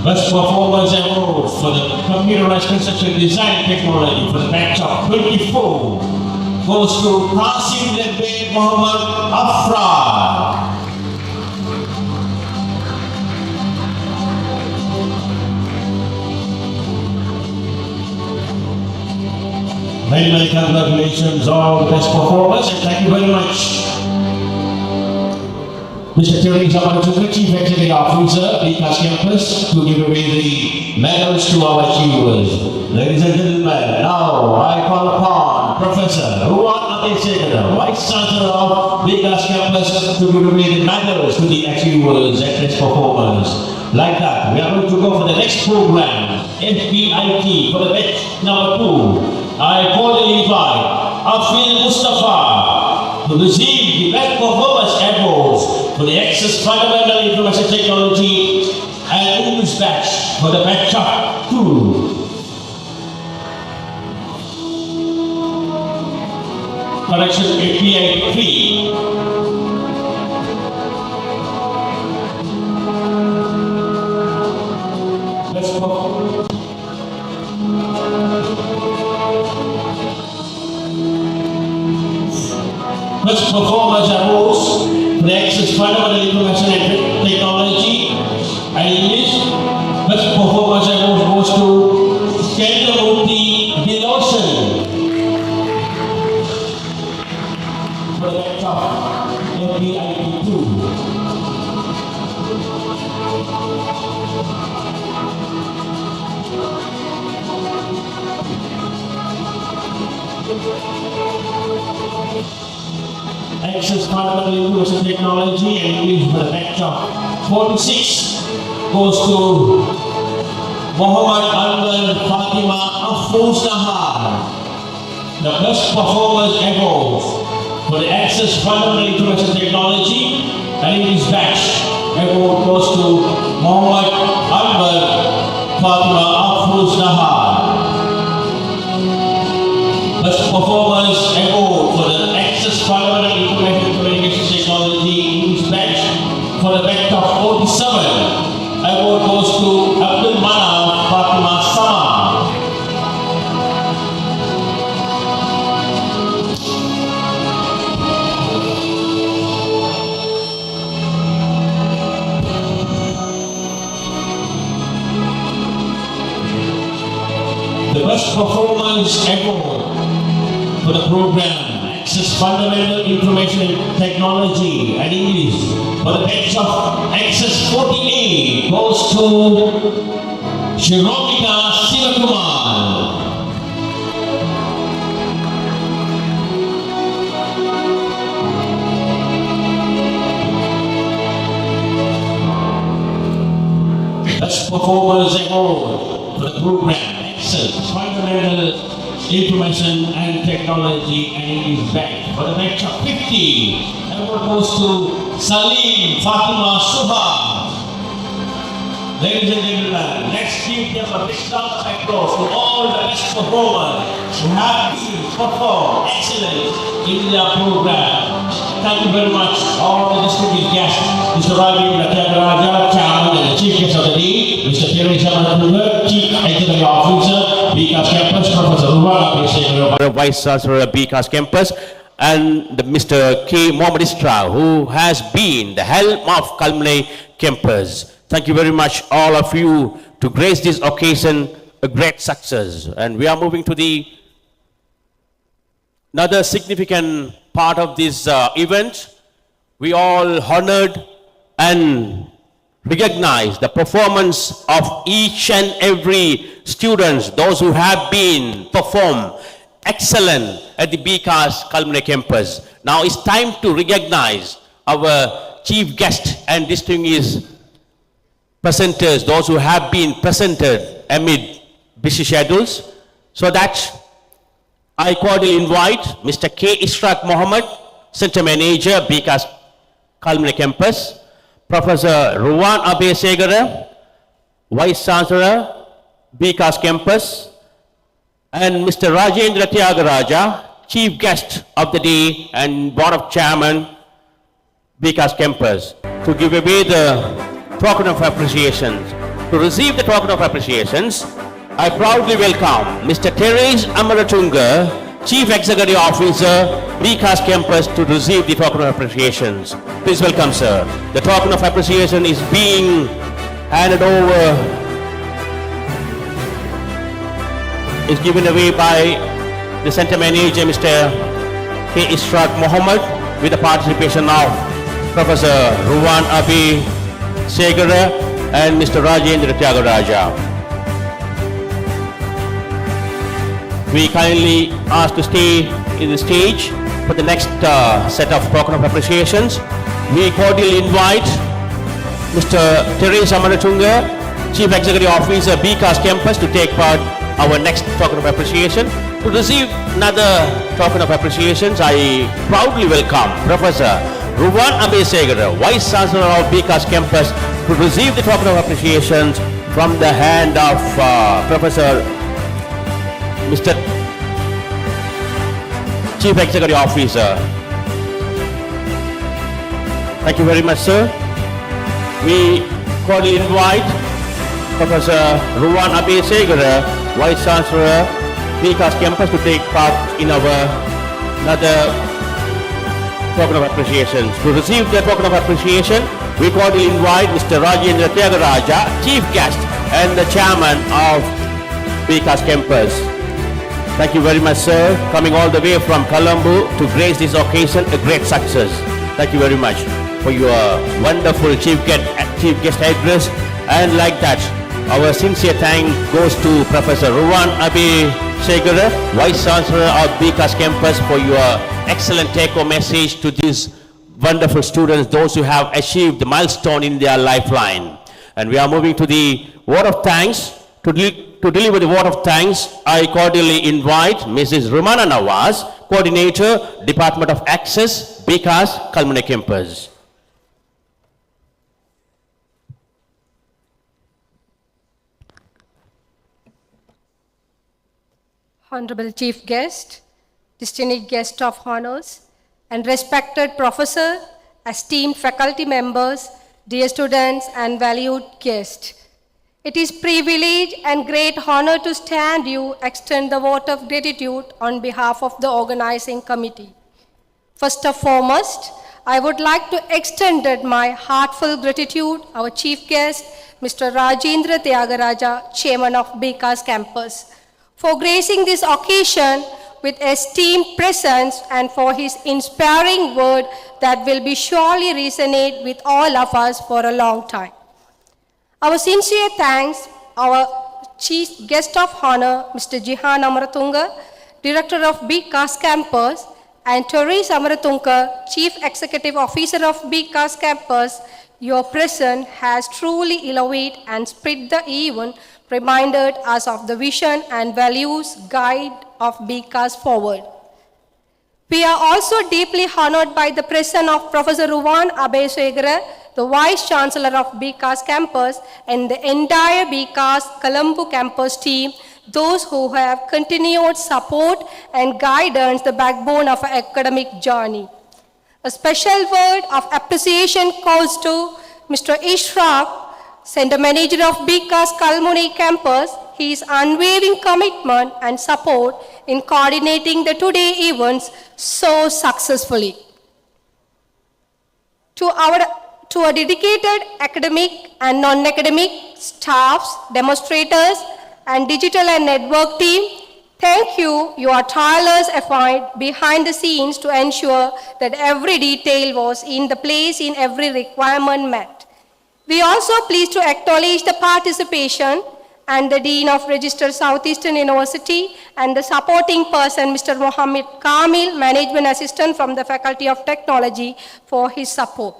Best performance award for the computerized construction design technology for the batch of 24 goes to Qasim Lebed Muhammad Afrar. Many, many congratulations, all the best performers, and thank you very much. Mr. Terry Shamaratunga, Chief Executive Officer, BCAS Campus, to give away the medals to our achievers. Ladies and gentlemen, now I call upon Professor Ruwan Abesegada, Vice Chancellor of BCAS Campus, to give away the medals to the achievers and best performers. Like that, we are going to go for the next program, FBIT, for the batch number 2. I cordially invite Afil Mustafa to receive the best performance awards for the Access Fundamental Information Technology and English batch for the batch of 2. Correction API 3. Let's go. Best performance awards for the Access Fundamental Information and Technology and English. Best performance award goes to Skandamuti Diloshan for the batch of FBIT 2. Access Fundamental Information Technology and English for the batch of 46 goes to Muhammad Anwar Fatima Afroz Nahar. The best performance awards for the Access Fundamental Information Technology and English batch award goes to Muhammad Anwar Fatima Afroz Nahar. Best performance award for the Access Fundamental Information Communication Technology English batch for the batch of 47. Award goes to Abdul Manaf Fatima Sama. The best performance award for the program Access Fundamental Information Technology and English for the batch of Access 48 goes to Shiromika Sivakumar. Best Performance Award for the program Access Fundamental Information and Technology and English batch for the batch of 50. Award goes to Salim Fatima Subha. Ladies and gentlemen, let's give them a big round of applause to all the best performers who have been performed excellent in their program. Thank you very much, all the distinguished guests, Mr. Ravi Raja, Chairman and the Chief Guest of the Day, Mr. Terry Shamanathunger, Chief Executive Officer, BCAS Campus, Professor Ruwan, Vice Chancellor of BCAS Campus, and Mr. K. Mohammad Istra, who has been the helm of Kalmane Campus. Thank you very much, all of you, to grace this occasion a great success. And we are moving to the another significant part of this event. We all honored and recognized the performance of each and every students, those who have been performed excellent at the BCAS Kalmane Campus. Now it's time to recognize our chief guest and distinguished presenters, those who have been presented amid busy schedules, so that I cordially invite Mr. K. Ishraq Mohammed, Center Manager, BCAS Kalmane Campus, Professor Ruwan Abe Segara, Vice Chancellor, BCAS Campus, and Mr. Rajendra Tyagaraja, Chief Guest of the Day and Board of Chairman, BCAS Campus, to give away the token of appreciation. To receive the token of appreciations, I proudly welcome Mr. Teres Amaratunga, Chief Executive Officer, BCAS Campus, to receive the token of appreciations. Please welcome, sir. The token of appreciation is being handed over, is given away by the Center Manager, Mr. K. Ishraq Mohammed, with the participation of Professor Ruwan Abe Segara and Mr. Rajendra Tyagaraja. We kindly ask to stay in the stage for the next set of token of appreciations. We cordially invite Mr. Teres Amaratunga, Chief Executive Officer, BCAS Campus, to take part our next token of appreciation. To receive another token of appreciations, I proudly welcome Professor Ruwan Abe Segara, Vice Chancellor of BCAS Campus, to receive the token of appreciations from the hand of Professor Mr. Chief Executive Officer. Thank you very much, sir. We cordially invite Professor Ruwan Abe Segara, Vice Chancellor, BCAS Campus, to take part in our another token of appreciation. To receive the token of appreciation, we cordially invite Mr. Rajendra Tyagaraja, Chief Guest and the Chairman of BCAS Campus. Thank you very much, sir, coming all the way from Colombo to grace this occasion a great success. Thank you very much for your wonderful chief guest address. And like that, our sincere thank goes to Professor Ruwan Abe Segara, Vice Chancellor of BCAS Campus, for your excellent take-home message to these wonderful students, those who have achieved the milestone in their lifeline. And we are moving to the word of thanks. To deliver the word of thanks, I cordially invite Mrs. Rumana Nawaz, Coordinator, Department of Access, BCAS Kalmane Campus. Honorable Chief Guest, distinguished guest of honors, and respected professor, esteemed faculty members, dear students and valued guests. It is privilege and great honor to stand you extend the vote of gratitude on behalf of the organizing committee. First and foremost, I would like to extend my heartfelt gratitude our chief guest, Mr. Rajendra Tyagaraja, Chairman of BCAS Campus, for gracing this occasion with esteemed presence and for his inspiring word that will be surely resonate with all of us for a long time. Our sincere thanks, our chief guest of honor, Mr. Jihan Amaratunga, Director of BCAS Campus, and Teres Amaratunga, Chief Executive Officer of BCAS Campus. Your presence has truly elevated and spread the event, reminded us of the vision and values guide of BCAS forward. We are also deeply honored by the presence of Professor Ruwan Abe Segara, the Vice Chancellor of BCAS campus, and the entire BCAS Colombo campus team, those who have continued support and guidance, the backbone of our academic journey. A special word of appreciation goes to Mr. Ishraq, Center Manager of BCAS Kalmuni campus, his unwavering commitment and support in coordinating the today events so successfully. To our dedicated academic and non-academic staffs, demonstrators, and digital and network team, thank you, your tireless effort behind the scenes to ensure that every detail was in the place in every requirement met. We are also pleased to acknowledge the participation and the Dean of Registered Southeastern University and the supporting person, Mr. Mohammed Kamil, Management Assistant from the Faculty of Technology, for his support.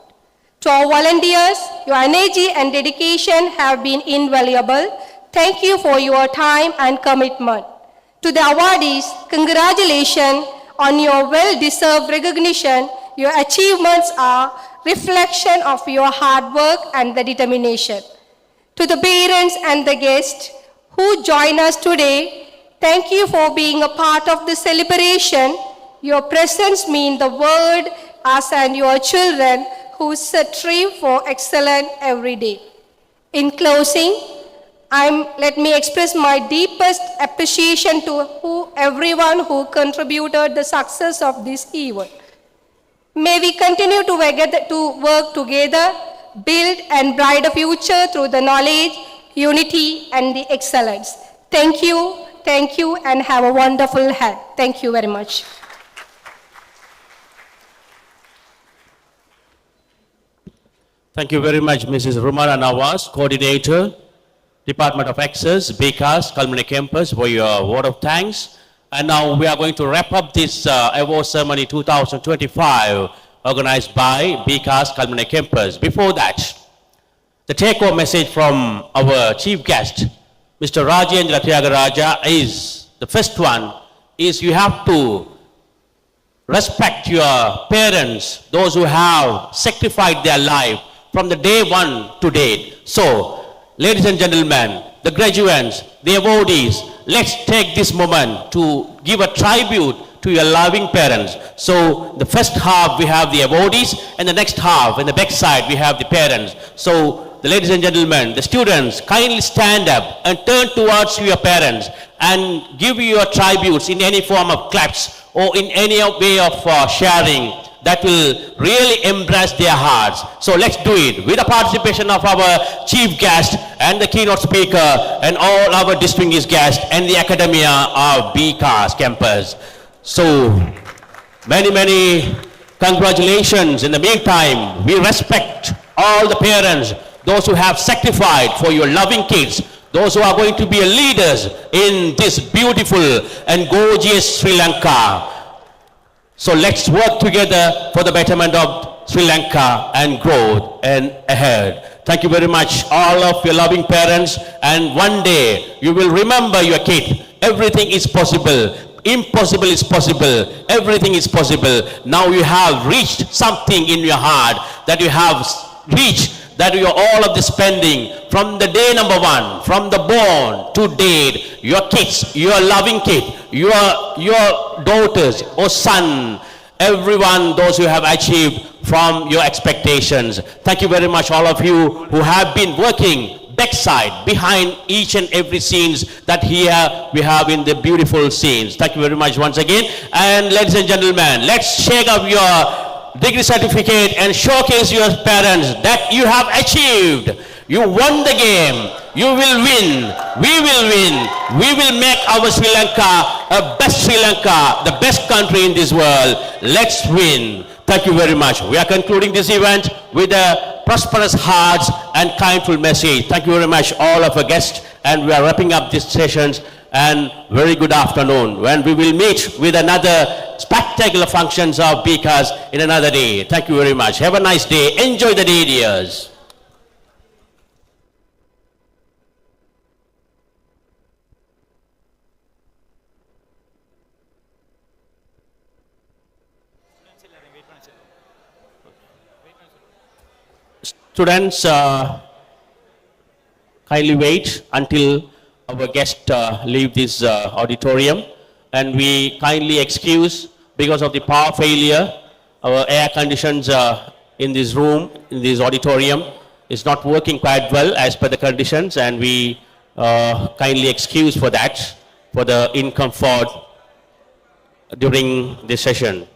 To our volunteers, your energy and dedication have been invaluable. Thank you for your time and commitment. To the awardees, congratulations on your well-deserved recognition. Your achievements are reflection of your hard work and the determination. To the parents and the guests who join us today, thank you for being a part of the celebration. Your presence means the world, us and your children who strive for excellence every day. In closing, let me express my deepest appreciation to everyone who contributed the success of this event. May we continue to work together, build and bright a future through the knowledge, unity, and the excellence. Thank you, and have a wonderful day. Thank you very much. Thank you very much, Mrs. Rumana Nawaz, Coordinator, Department of Access, BCAS, Kalmuni Campus, for your word of thanks. And now we are going to wrap up this award ceremony 2025 organized by BCAS Kalmuni Campus. Before that, the take-home message from our chief guest, Mr. Rajendra Tyagaraja, is the first one is you have to respect your parents, those who have sacrificed their life from the day one to date. So, ladies and gentlemen, the graduates, the awardees, let's take this moment to give a tribute to your loving parents. So the first half we have the awardees, and the next half, in the back side, we have the parents. So the ladies and gentlemen, the students, kindly stand up and turn towards your parents and give your tributes in any form of claps or in any way of sharing that will really embrace their hearts. So let's do it with the participation of our chief guest and the keynote speaker and all our distinguished guests and the academia of BCAS campus. So many congratulations. In the meantime, we respect all the parents, those who have sacrificed for your loving kids, those who are going to be leaders in this beautiful and gorgeous Sri Lanka. So let's work together for the betterment of Sri Lanka and growth and ahead. Thank you very much, all of your loving parents. And one day you will remember your kid. Everything is possible. Impossible is possible. Everything is possible. Now you have reached something in your heart that you have reached, that you are all of the spending from the day number one, from the born to date, your kids, your loving kid, your daughters or son, everyone, those who have achieved from your expectations. Thank you very much, all of you who have been working backside, behind each and every scenes that here we have in the beautiful scenes. Thank you very much once again. And ladies and gentlemen, let's shake up your degree certificate and showcase your parents that you have achieved. You won the game. You will win. We will win. We will make our Sri Lanka a best Sri Lanka, the best country in this world. Let's win. Thank you very much. We are concluding this event with a prosperous hearts and kindful message. Thank you very much, all of our guests. And we are wrapping up these sessions. And very good afternoon, when we will meet with another spectacular functions of BCAS in another day. Thank you very much. Have a nice day. Enjoy the day, dears. Students, kindly wait until our guest leave this auditorium, and we kindly excuse because of the power failure. Our air conditions in this room, in this auditorium, is not working quite well as per the conditions, and we kindly excuse for that, for the discomfort during this session.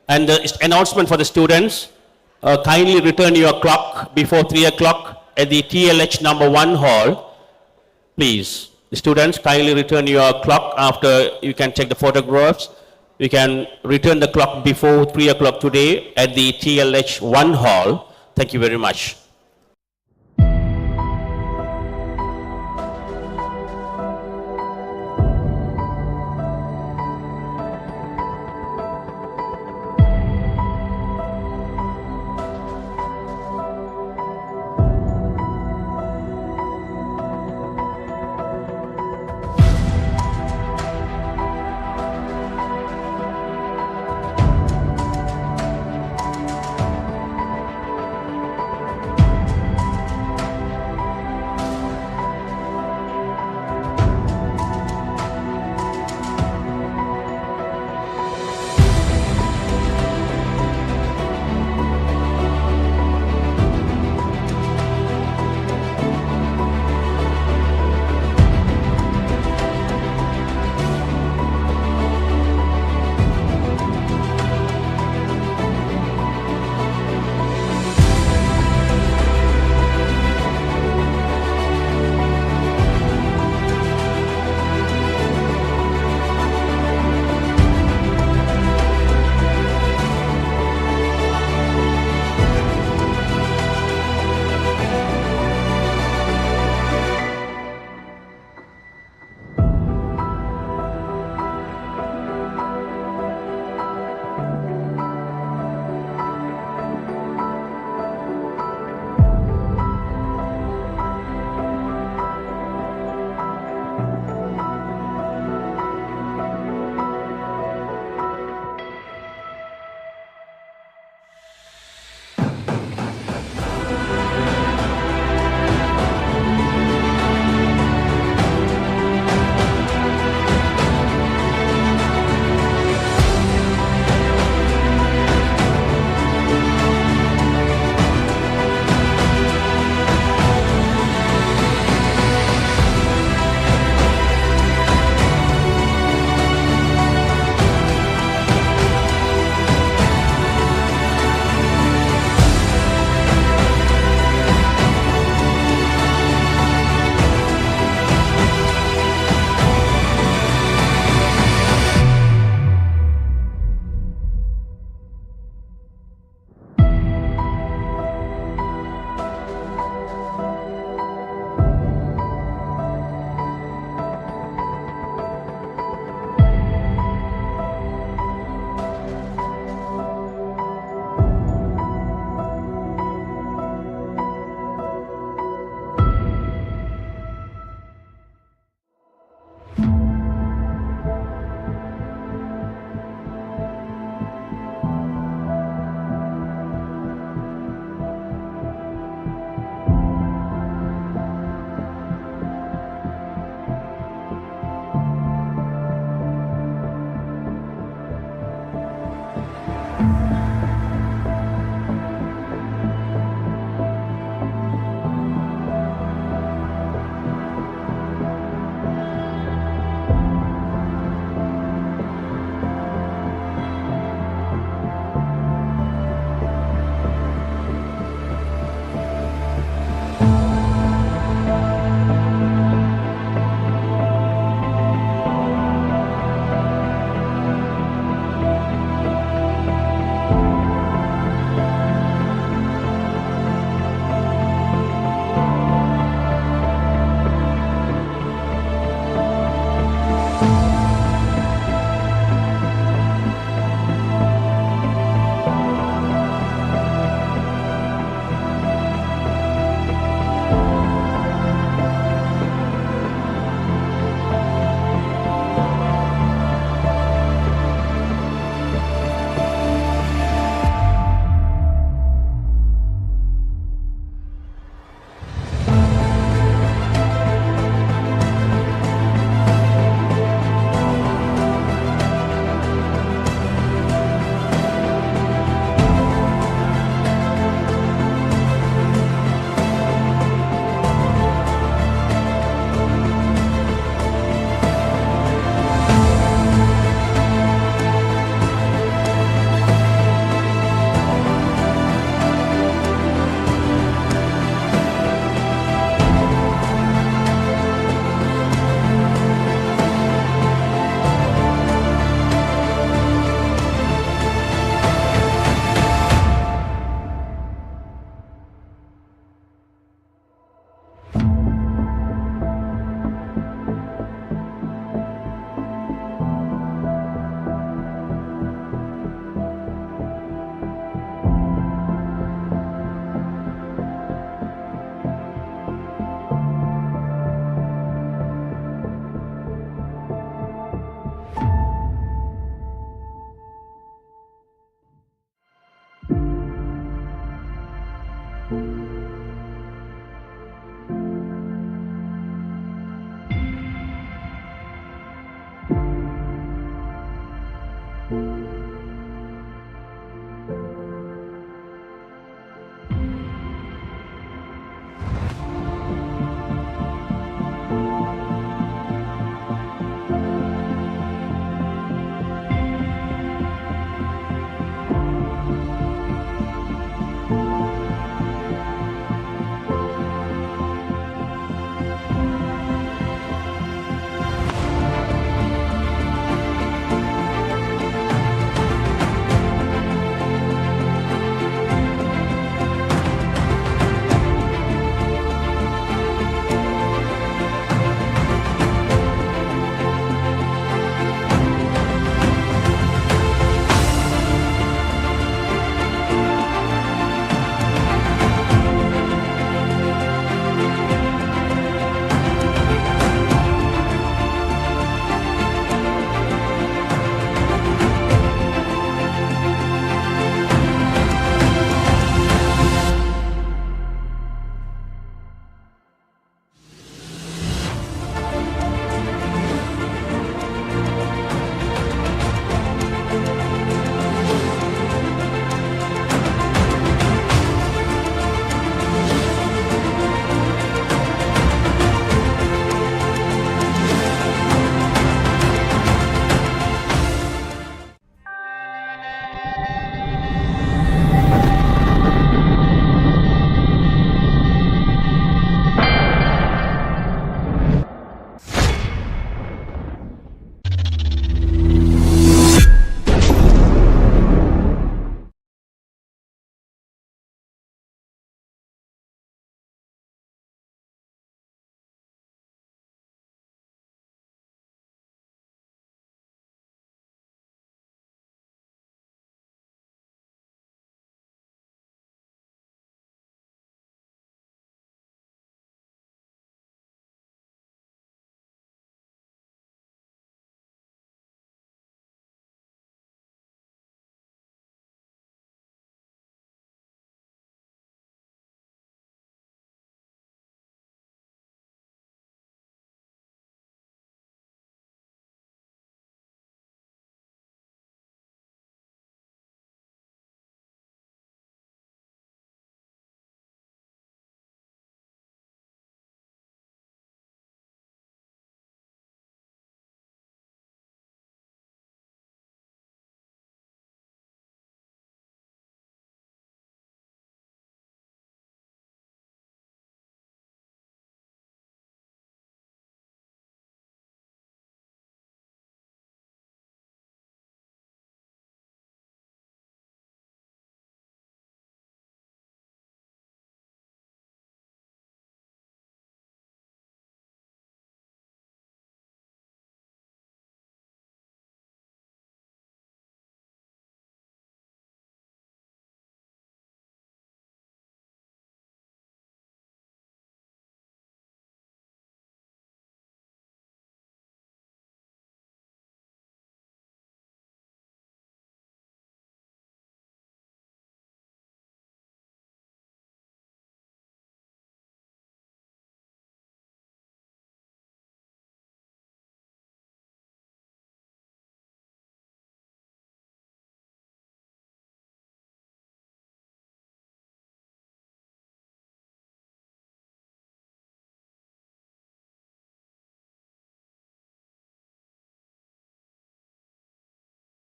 And the announcement for the students, kindly return your clock before 3 o'clock at the TLH number 1 hall. Please, the students, kindly return your clock after you can check the photographs. You can return the clock before 3 o'clock today at the TLH 1 hall. Thank you very much.